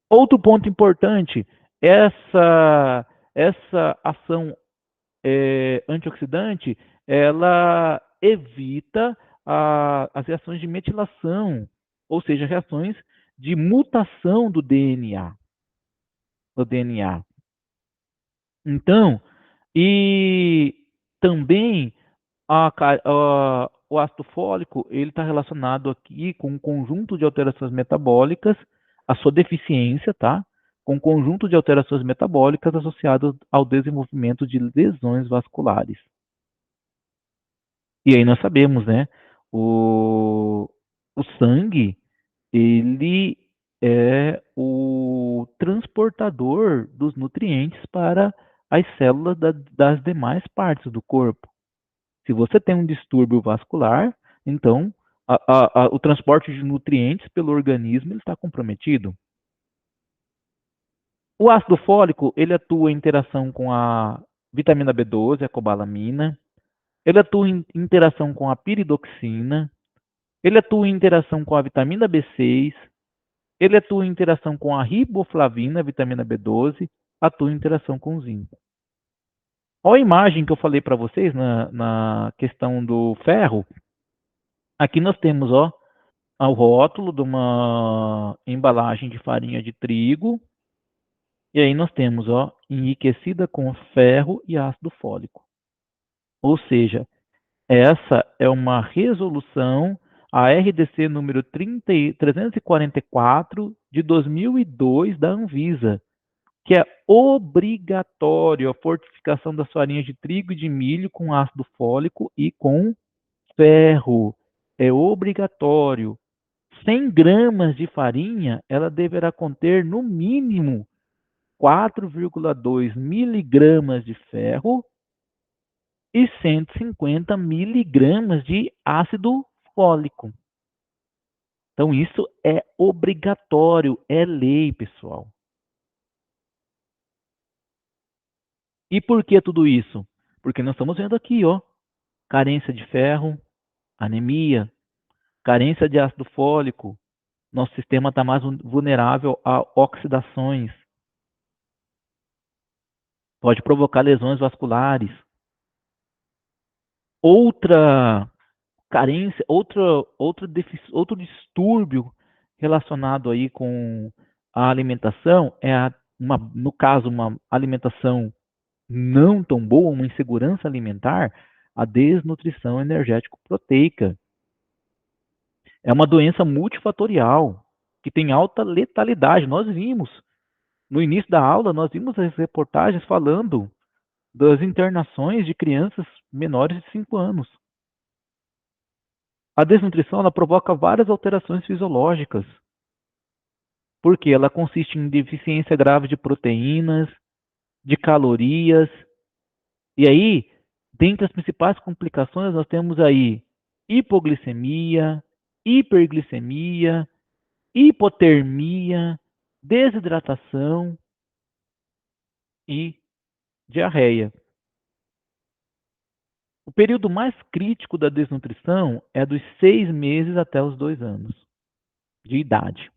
Outro ponto importante, essa ação antioxidante, ela evita as reações de metilação, ou seja, reações de mutação do DNA. Então, e também o ácido fólico ele está relacionado aqui com um conjunto de alterações metabólicas, a sua deficiência, tá? Com um conjunto de alterações metabólicas associadas ao desenvolvimento de lesões vasculares. E aí nós sabemos, né? O sangue, ele é o transportador dos nutrientes para as células das demais partes do corpo. Se você tem um distúrbio vascular, então o transporte de nutrientes pelo organismo está comprometido. O ácido fólico ele atua em interação com a vitamina B12, a cobalamina. Ele atua em interação com a piridoxina. Ele atua em interação com a vitamina B6. Ele atua em interação com a riboflavina, vitamina B12. Atua em interação com o zinco. Olha a imagem que eu falei para vocês na questão do ferro. Aqui nós temos, ó, o rótulo de uma embalagem de farinha de trigo. E aí nós temos, ó, enriquecida com ferro e ácido fólico. Ou seja, essa é uma resolução, a RDC número 344 de 2002 da Anvisa, que é obrigatório a fortificação das farinhas de trigo e de milho com ácido fólico e com ferro. É obrigatório. 100 gramas de farinha, ela deverá conter no mínimo 4,2 miligramas de ferro e 150 miligramas de ácido fólico. Então, isso é obrigatório, é lei, pessoal. E por que tudo isso? Porque nós estamos vendo aqui, ó, carência de ferro, anemia, carência de ácido fólico, nosso sistema está mais vulnerável a oxidações, pode provocar lesões vasculares. Outra carência, outro distúrbio relacionado aí com a alimentação é no caso, uma alimentação não tão boa, uma insegurança alimentar, a desnutrição energético-proteica. É uma doença multifatorial que tem alta letalidade. Nós vimos, no início da aula, nós vimos as reportagens falando das internações de crianças menores de 5 anos. A desnutrição ela provoca várias alterações fisiológicas, porque ela consiste em deficiência grave de proteínas, de calorias, e aí, dentre as principais complicações, nós temos aí hipoglicemia, hiperglicemia, hipotermia, desidratação e diarreia. O período mais crítico da desnutrição é dos 6 meses até os 2 anos de idade,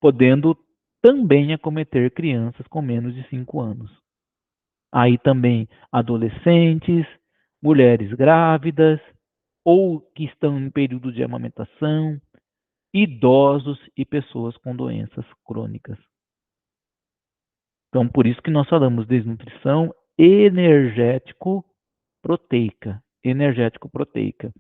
podendo também acometer crianças com menos de 5 anos. Aí também adolescentes, mulheres grávidas ou que estão em período de amamentação, idosos e pessoas com doenças crônicas. Então, por isso que nós falamos desnutrição energético-proteica. Energético-proteica.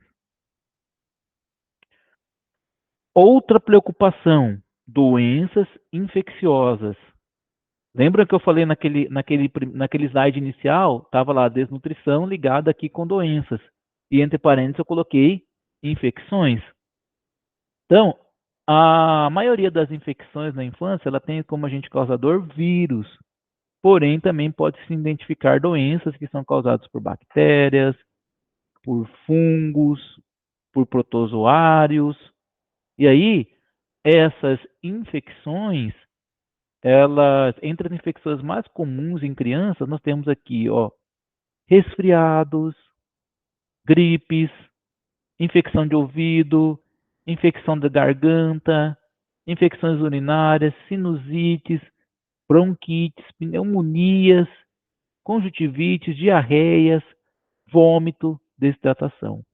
Outra preocupação, doenças infecciosas. Lembra que eu falei naquele slide inicial? Estava lá, desnutrição ligada aqui com doenças. E entre parênteses eu coloquei infecções. Então, a maioria das infecções na infância, ela tem como agente causador vírus. Porém, também pode-se identificar doenças que são causadas por bactérias, por fungos, por protozoários. E aí, essas infecções, entre as infecções mais comuns em crianças, nós temos aqui, ó, resfriados, gripes, infecção de ouvido, infecção da garganta, infecções urinárias, sinusites, bronquites, pneumonias, conjuntivites, diarreias, vômito, desidratação.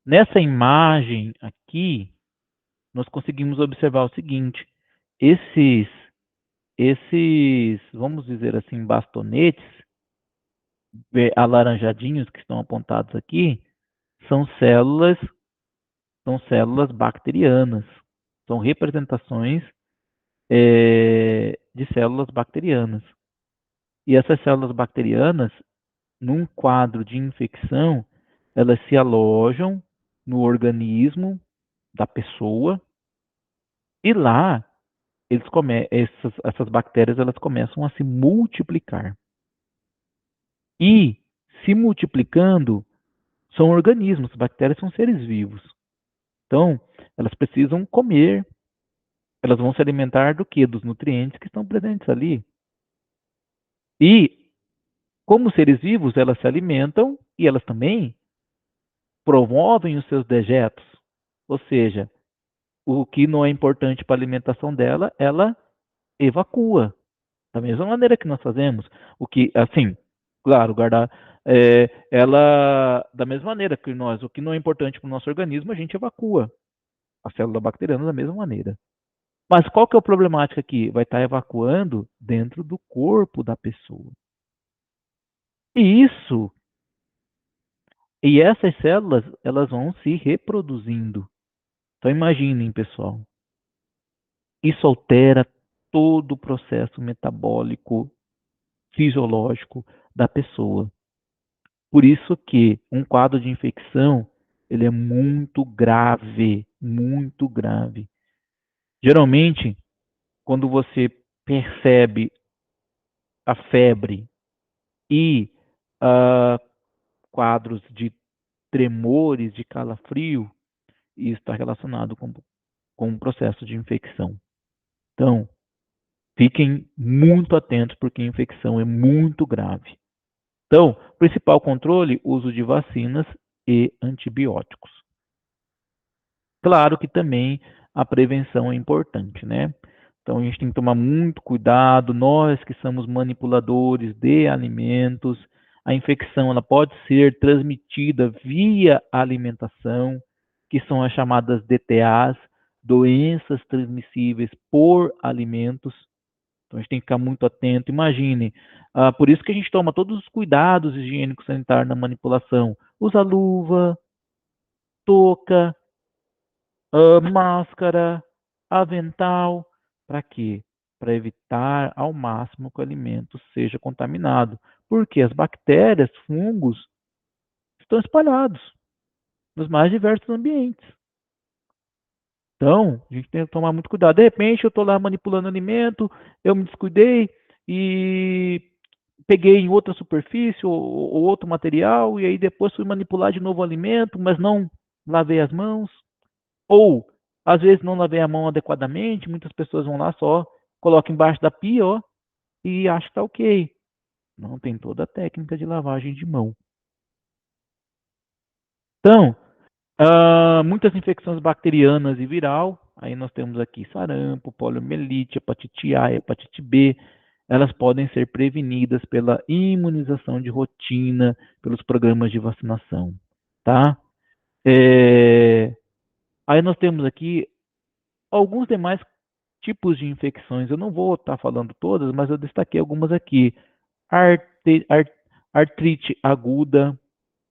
Nessa imagem aqui, nós conseguimos observar o seguinte: esses, vamos dizer assim, bastonetes alaranjadinhos que estão apontados aqui, são células bacterianas, são representações de células bacterianas. E essas células bacterianas, num quadro de infecção, elas se alojam no organismo da pessoa e lá essas bactérias elas começam a se multiplicar. E se multiplicando, são organismos, bactérias são seres vivos. Então, elas precisam comer, elas vão se alimentar do quê? Dos nutrientes que estão presentes ali. E, como seres vivos, elas se alimentam e elas também promovem os seus dejetos. Ou seja, o que não é importante para a alimentação dela, ela evacua. Da mesma maneira que nós fazemos. O que, assim, claro, guardar. Da mesma maneira que nós, o que não é importante para o nosso organismo, a gente evacua. A célula bacteriana da mesma maneira. Mas qual que é a problemática aqui? Vai estar evacuando dentro do corpo da pessoa. E essas células, elas vão se reproduzindo. Então imaginem, pessoal, isso altera todo o processo metabólico, fisiológico da pessoa. Por isso que um quadro de infecção, ele é muito grave, muito grave. Geralmente, quando você percebe a febre e quadros de tremores, de calafrio, isso está relacionado com o processo de infecção. Então, fiquem muito atentos, porque a infecção é muito grave. Então, principal controle, uso de vacinas e antibióticos. Claro que também a prevenção é importante, né? Então, a gente tem que tomar muito cuidado, nós que somos manipuladores de alimentos, A infecção ela pode ser transmitida via alimentação, que são as chamadas DTAs, doenças transmissíveis por alimentos. Então a gente tem que ficar muito atento. Imagine, por isso que a gente toma todos os cuidados higiênicos sanitários na manipulação. Usa luva, touca, máscara, avental. Para quê? Para evitar ao máximo que o alimento seja contaminado. Porque as bactérias, fungos, estão espalhados nos mais diversos ambientes. Então, a gente tem que tomar muito cuidado. De repente, eu estou lá manipulando alimento, eu me descuidei e peguei em outra superfície ou outro material, e aí depois fui manipular de novo o alimento, mas não lavei as mãos. Ou, às vezes, não lavei a mão adequadamente, muitas pessoas vão lá só, colocam embaixo da pia, ó, e acham que está ok. Não tem toda a técnica de lavagem de mão. Então, muitas infecções bacterianas e viral, aí nós temos aqui sarampo, poliomielite, hepatite A, hepatite B, elas podem ser prevenidas pela imunização de rotina, pelos programas de vacinação, tá? Aí nós temos aqui alguns demais tipos de infecções. Eu não vou estar falando todas, mas eu destaquei algumas aqui. Artrite aguda,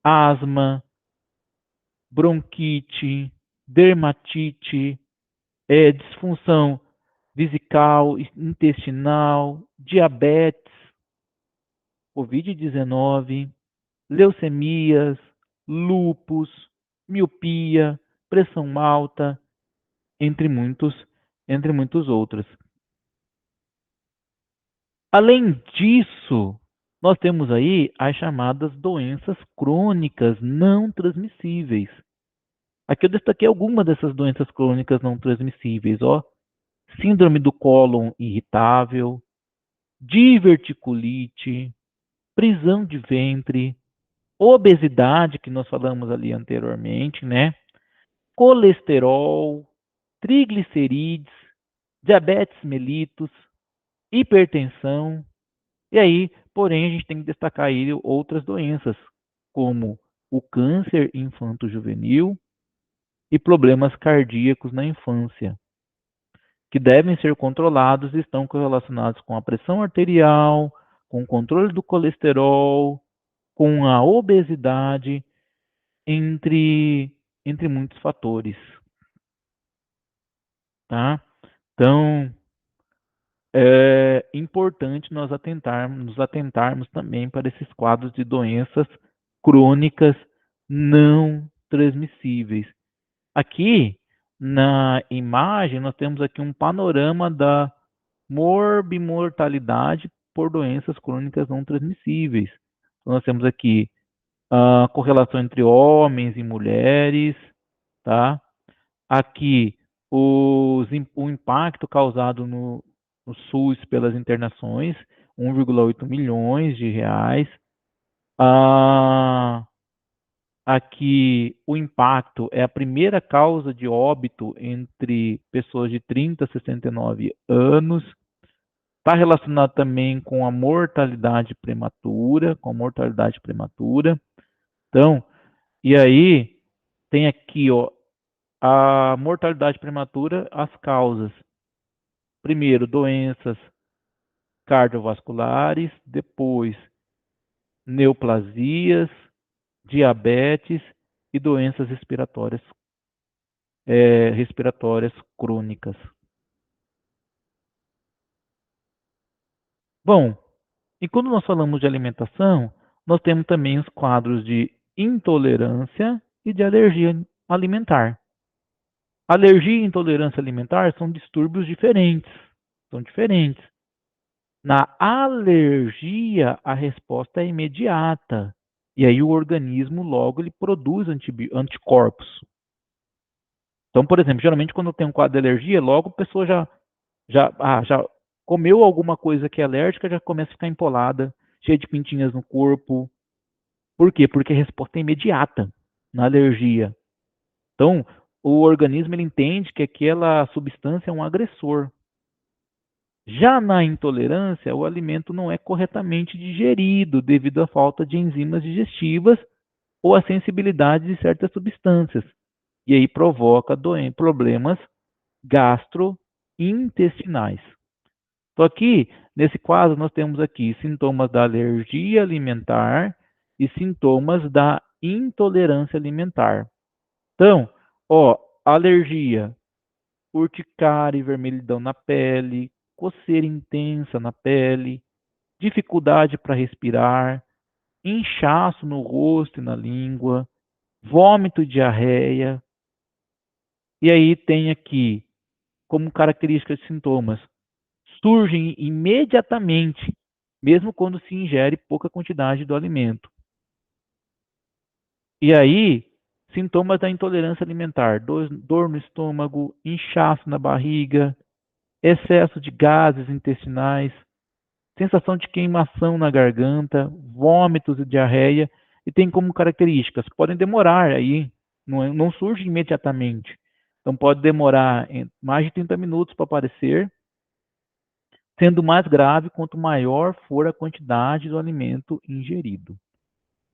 asma, bronquite, dermatite, disfunção vesical, intestinal, diabetes, Covid-19, leucemias, lúpus, miopia, pressão alta, entre muitos outros. Além disso, nós temos aí as chamadas doenças crônicas não transmissíveis. Aqui eu destaquei algumas dessas doenças crônicas não transmissíveis, ó. Síndrome do cólon irritável, diverticulite, prisão de ventre, obesidade, que nós falamos ali anteriormente, né? Colesterol, triglicerídeos, diabetes mellitus, hipertensão. E aí, porém, a gente tem que destacar aí outras doenças, como o câncer infanto-juvenil e problemas cardíacos na infância, que devem ser controlados e estão correlacionados com a pressão arterial, com o controle do colesterol, com a obesidade, entre, entre muitos fatores, tá? Então, é importante nos atentarmos também para esses quadros de doenças crônicas não transmissíveis. Aqui, na imagem, nós temos aqui um panorama da morbimortalidade por doenças crônicas não transmissíveis. Então, nós temos aqui a correlação entre homens e mulheres, tá? Aqui, o impacto causado no SUS pelas internações, 1,8 milhões de reais. Ah, aqui, o impacto é a primeira causa de óbito entre pessoas de 30 a 69 anos. Está relacionado também com a mortalidade prematura, Então, e aí, tem aqui, ó, a mortalidade prematura, as causas. Primeiro, doenças cardiovasculares, depois neoplasias, diabetes e doenças respiratórias crônicas. Bom, e quando nós falamos de alimentação, nós temos também os quadros de intolerância e de alergia alimentar. Alergia e intolerância alimentar são distúrbios diferentes, são diferentes. Na alergia, a resposta é imediata. E aí o organismo logo ele produz anticorpos. Então, por exemplo, geralmente quando tem um quadro de alergia, logo a pessoa já comeu alguma coisa que é alérgica, já começa a ficar empolada, cheia de pintinhas no corpo. Por quê? Porque a resposta é imediata na alergia. Então, o organismo ele entende que aquela substância é um agressor. Já na intolerância, o alimento não é corretamente digerido devido à falta de enzimas digestivas ou à sensibilidade de certas substâncias. E aí provoca problemas gastrointestinais. Então, aqui, nesse quadro, nós temos aqui sintomas da alergia alimentar e sintomas da intolerância alimentar. Então, ó, alergia, urticária e vermelhidão na pele, coceira intensa na pele, dificuldade para respirar, inchaço no rosto e na língua, vômito e diarreia. E aí tem aqui, como característica de sintomas, surgem imediatamente, mesmo quando se ingere pouca quantidade do alimento. E aí, sintomas da intolerância alimentar: dor no estômago, inchaço na barriga, excesso de gases intestinais, sensação de queimação na garganta, vômitos e diarreia, e tem como características, podem demorar aí, não surge imediatamente. Então pode demorar mais de 30 minutos para aparecer, sendo mais grave quanto maior for a quantidade do alimento ingerido.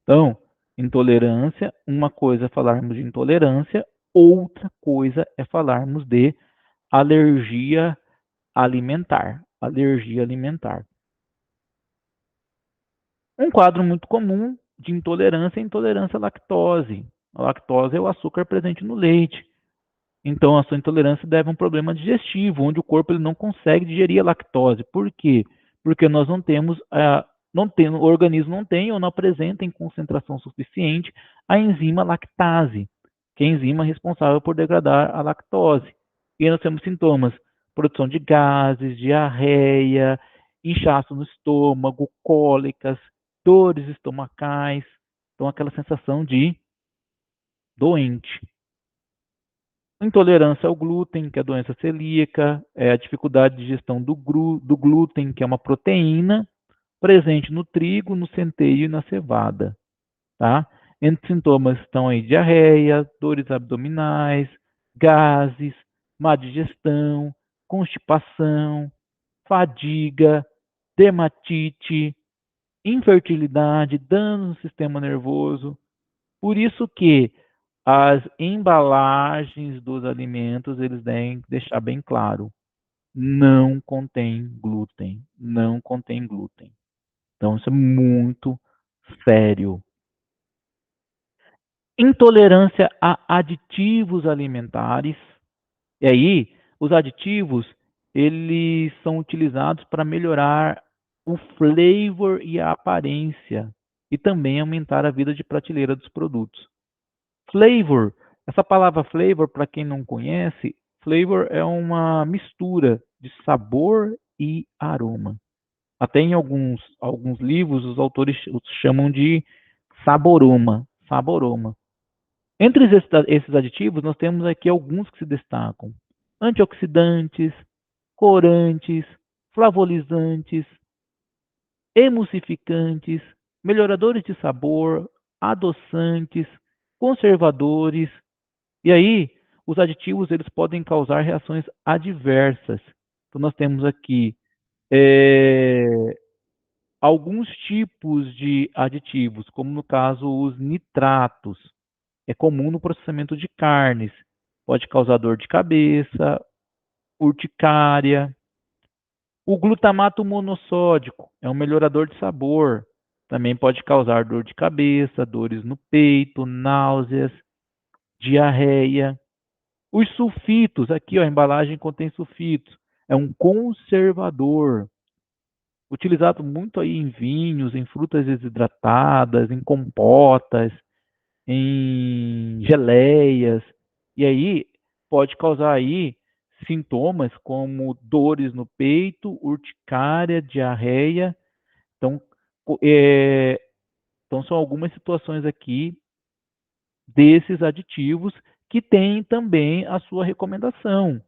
Então, intolerância, uma coisa é falarmos de intolerância, outra coisa é falarmos de alergia alimentar. Alergia alimentar. Um quadro muito comum de intolerância é a intolerância à lactose. A lactose é o açúcar presente no leite. Então, a sua intolerância deve a um problema digestivo, onde o corpo ele não consegue digerir a lactose. Por quê? Porque nós não temos, o organismo não tem ou não apresenta em concentração suficiente a enzima lactase, que é a enzima responsável por degradar a lactose. E aí nós temos sintomas: produção de gases, diarreia, inchaço no estômago, cólicas, dores estomacais. Então, aquela sensação de doente. Intolerância ao glúten, que é a doença celíaca, é a dificuldade de digestão do glúten, que é uma proteína presente no trigo, no centeio e na cevada, tá? Entre sintomas estão aí diarreia, dores abdominais, gases, má digestão, constipação, fadiga, dermatite, infertilidade, dano no sistema nervoso. Por isso que as embalagens dos alimentos, eles devem deixar bem claro, não contém glúten, não contém glúten. Então, isso é muito sério. Intolerância a aditivos alimentares. E aí, os aditivos, eles são utilizados para melhorar o flavor e a aparência e também aumentar a vida de prateleira dos produtos. Flavor, essa palavra flavor, para quem não conhece, flavor é uma mistura de sabor e aroma. Até em alguns livros, os autores chamam de saboroma. Saboroma. Entre esses aditivos, nós temos aqui alguns que se destacam: antioxidantes, corantes, flavorizantes, emulsificantes, melhoradores de sabor, adoçantes, conservadores. E aí, os aditivos eles podem causar reações adversas. Então, nós temos aqui alguns tipos de aditivos, como no caso os nitratos. É comum no processamento de carnes. Pode causar dor de cabeça, urticária. O glutamato monossódico é um melhorador de sabor. Também pode causar dor de cabeça, dores no peito, náuseas, diarreia. Os sulfitos, aqui ó, a embalagem contém sulfitos. É um conservador, utilizado muito aí em vinhos, em frutas desidratadas, em compotas, em geleias. E aí pode causar aí sintomas como dores no peito, urticária, diarreia. Então, é, então são algumas situações aqui desses aditivos que têm também a sua recomendação.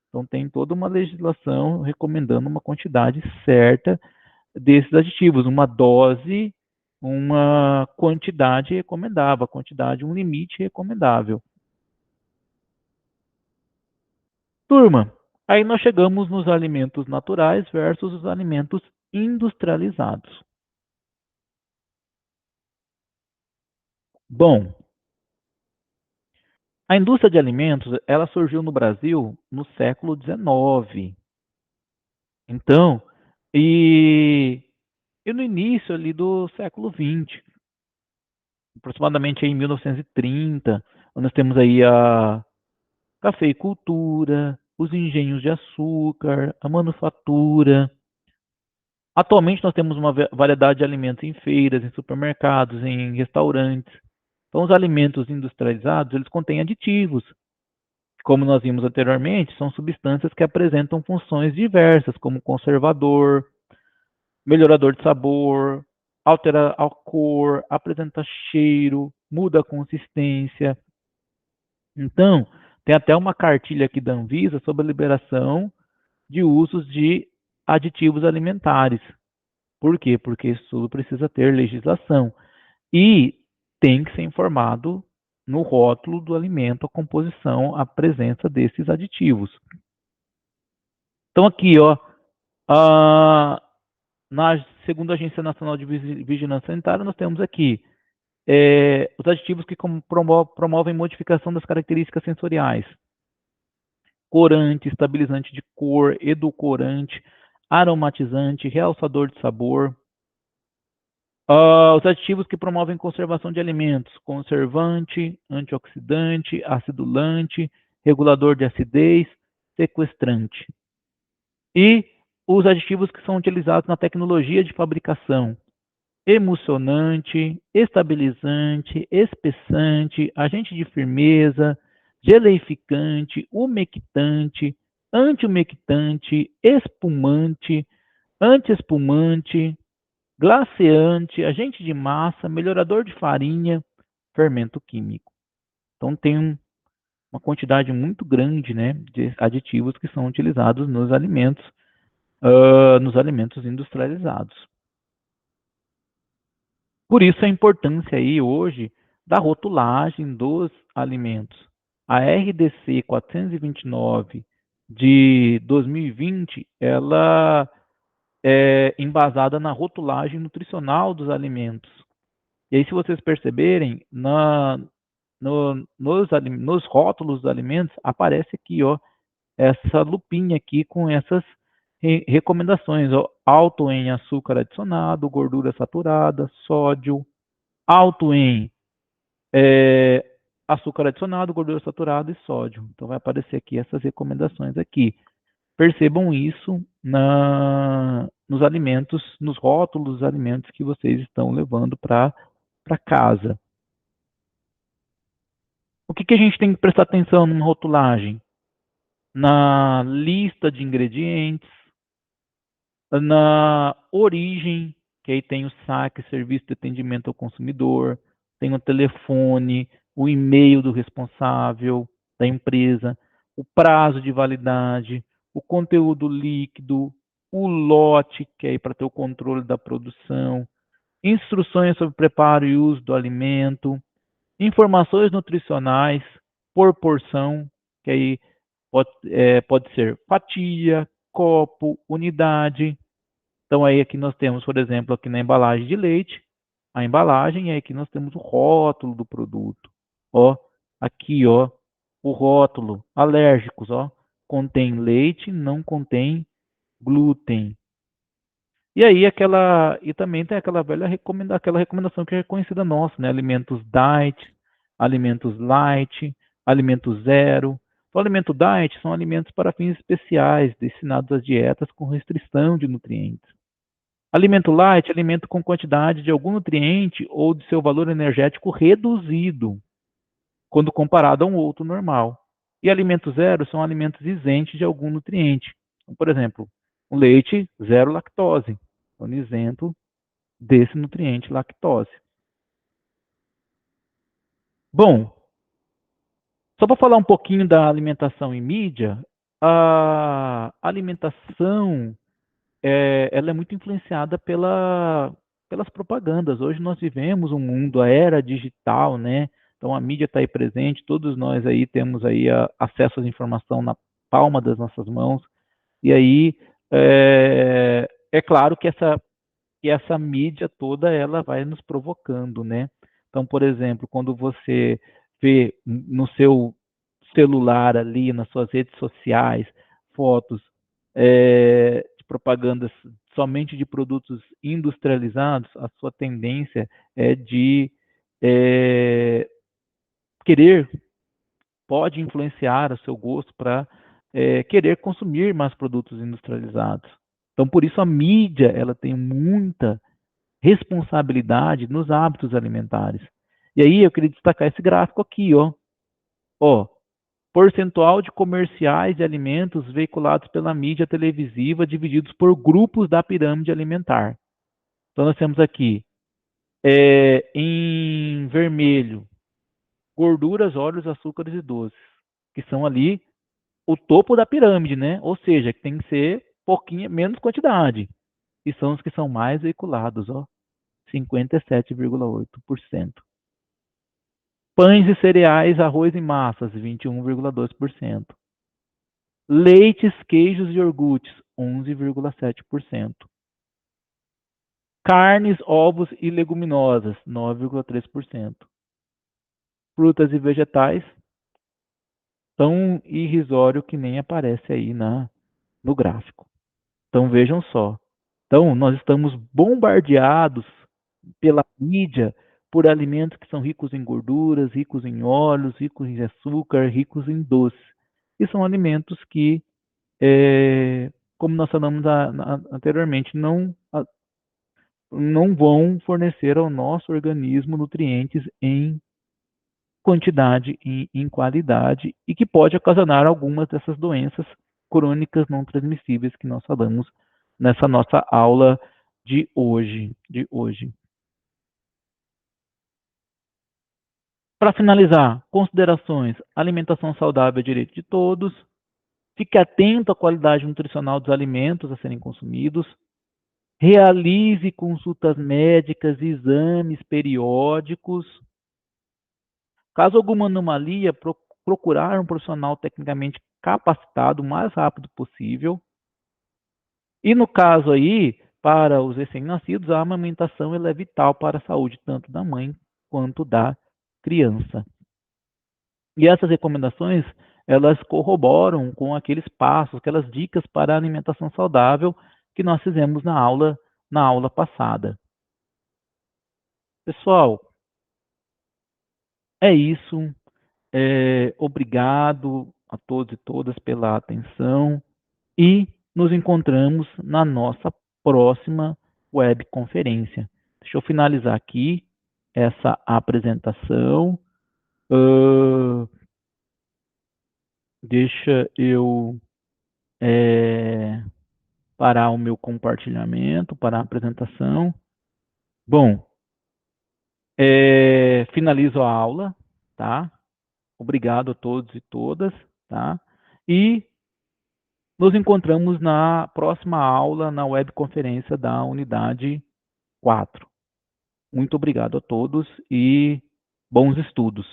Então, tem toda uma legislação recomendando uma quantidade certa desses aditivos, uma dose, uma quantidade recomendável, um limite recomendável. Turma, Aí nós chegamos nos alimentos naturais versus os alimentos industrializados. Bom, a indústria de alimentos, ela surgiu no Brasil no século XIX. Então, e, e no início ali do século XX, aproximadamente em 1930, nós temos aí a cafeicultura, os engenhos de açúcar, a manufatura. Atualmente nós temos uma variedade de alimentos em feiras, em supermercados, em restaurantes. Então, os alimentos industrializados, eles contêm aditivos. Como nós vimos anteriormente, são substâncias que apresentam funções diversas, como conservador, melhorador de sabor, altera a cor, apresenta cheiro, muda a consistência. Então, tem até uma cartilha aqui da Anvisa sobre a liberação de usos de aditivos alimentares. Por quê? Porque isso tudo precisa ter legislação. E tem que ser informado no rótulo do alimento a composição, a presença desses aditivos. Então aqui, ó, na segunda Agência Nacional de Vigilância Sanitária, nós temos aqui os aditivos que promovem modificação das características sensoriais. Corante, estabilizante de cor, edulcorante, aromatizante, realçador de sabor. Os aditivos que promovem conservação de alimentos: conservante, antioxidante, acidulante, regulador de acidez, sequestrante. E os aditivos que são utilizados na tecnologia de fabricação: emulsionante, estabilizante, espessante, agente de firmeza, geleificante, umectante, antiumectante, espumante, antiespumante, glaceante, agente de massa, melhorador de farinha, fermento químico. Então tem uma quantidade muito grande, né, de aditivos que são utilizados nos alimentos industrializados. Por isso a importância aí hoje da rotulagem dos alimentos. A RDC 429 de 2020, ela é embasada na rotulagem nutricional dos alimentos. E aí, se vocês perceberem, nos rótulos dos alimentos, aparece aqui, ó, essa lupinha aqui com essas recomendações, ó, alto em açúcar adicionado, gordura saturada, sódio, alto em é, açúcar adicionado, gordura saturada e sódio. Então vai aparecer aqui essas recomendações aqui. Percebam isso nos alimentos, nos rótulos dos alimentos que vocês estão levando para casa. O que a gente tem que prestar atenção numa rotulagem? Na lista de ingredientes, na origem, que aí tem o saque, serviço de atendimento ao consumidor, tem o telefone, o e-mail do responsável da empresa, o prazo de validade, o conteúdo líquido, o lote, que é aí para ter o controle da produção, instruções sobre preparo e uso do alimento, informações nutricionais por porção, que aí pode ser fatia, copo, unidade. Então aí aqui nós temos, por exemplo, aqui na embalagem de leite, a embalagem, e aqui nós temos o rótulo do produto. Ó, aqui, ó, o rótulo, alérgicos, ó, contém leite, não contém glúten. E aí e também tem aquela aquela recomendação que é conhecida nossa, né? Alimentos diet, alimentos light, alimento zero. O alimento diet são alimentos para fins especiais, destinados às dietas com restrição de nutrientes. Alimento light, alimento com quantidade de algum nutriente ou de seu valor energético reduzido, quando comparado a um outro normal. E alimento zero são alimentos isentos de algum nutriente. Então, por exemplo, o leite zero lactose, isento desse nutriente lactose. Bom, só para falar um pouquinho da alimentação em mídia, a alimentação ela é muito influenciada pelas propagandas. Hoje nós vivemos um mundo, a era digital, né? Então a mídia está aí presente, todos nós aí temos aí acesso à informação palma das nossas mãos. E aí, é claro que essa mídia toda, ela vai nos provocando, né? Então, por exemplo, quando você vê no seu celular ali, nas suas redes sociais, fotos de propagandas somente de produtos industrializados, a sua tendência é de querer, pode influenciar o seu gosto para querer consumir mais produtos industrializados. Então, por isso a mídia, ela tem muita responsabilidade nos hábitos alimentares. E aí eu queria destacar esse gráfico aqui, ó. Ó, percentual de comerciais de alimentos veiculados pela mídia televisiva divididos por grupos da pirâmide alimentar. Então nós temos aqui em vermelho gorduras, óleos, açúcares e doces, que são ali o topo da pirâmide, né? Ou seja, que tem que ser pouquinho menos quantidade. E são os que são mais veiculados, ó, 57,8%. Pães e cereais, arroz e massas, 21,2%. Leites, queijos e iogurtes, 11,7%. Carnes, ovos e leguminosas, 9,3%. Frutas e vegetais, tão irrisório que nem aparece aí no gráfico. Então vejam só. Então nós estamos bombardeados pela mídia por alimentos que são ricos em gorduras, ricos em óleos, ricos em açúcar, ricos em doce. E são alimentos que, como nós falamos anteriormente, não vão fornecer ao nosso organismo nutrientes em quantidade e em qualidade, e que pode ocasionar algumas dessas doenças crônicas não transmissíveis que nós falamos nessa nossa aula de hoje. Para finalizar, considerações: alimentação saudável é direito de todos. Fique atento à qualidade nutricional dos alimentos a serem consumidos. Realize consultas médicas e exames periódicos. Caso alguma anomalia, procurar um profissional tecnicamente capacitado o mais rápido possível. E no caso aí, para os recém-nascidos, a amamentação ela é vital para a saúde tanto da mãe quanto da criança. E essas recomendações, elas corroboram com aqueles passos, aquelas dicas para a alimentação saudável que nós fizemos na aula passada. Pessoal, é isso. Obrigado a todos e todas pela atenção e nos encontramos na nossa próxima webconferência. Deixa eu finalizar aqui essa apresentação. Deixa eu parar o meu compartilhamento, parar a apresentação. Bom, finalizo a aula, tá? Obrigado a todos e todas, tá? E nos encontramos na próxima aula, na webconferência da unidade 4. Muito obrigado a todos e bons estudos.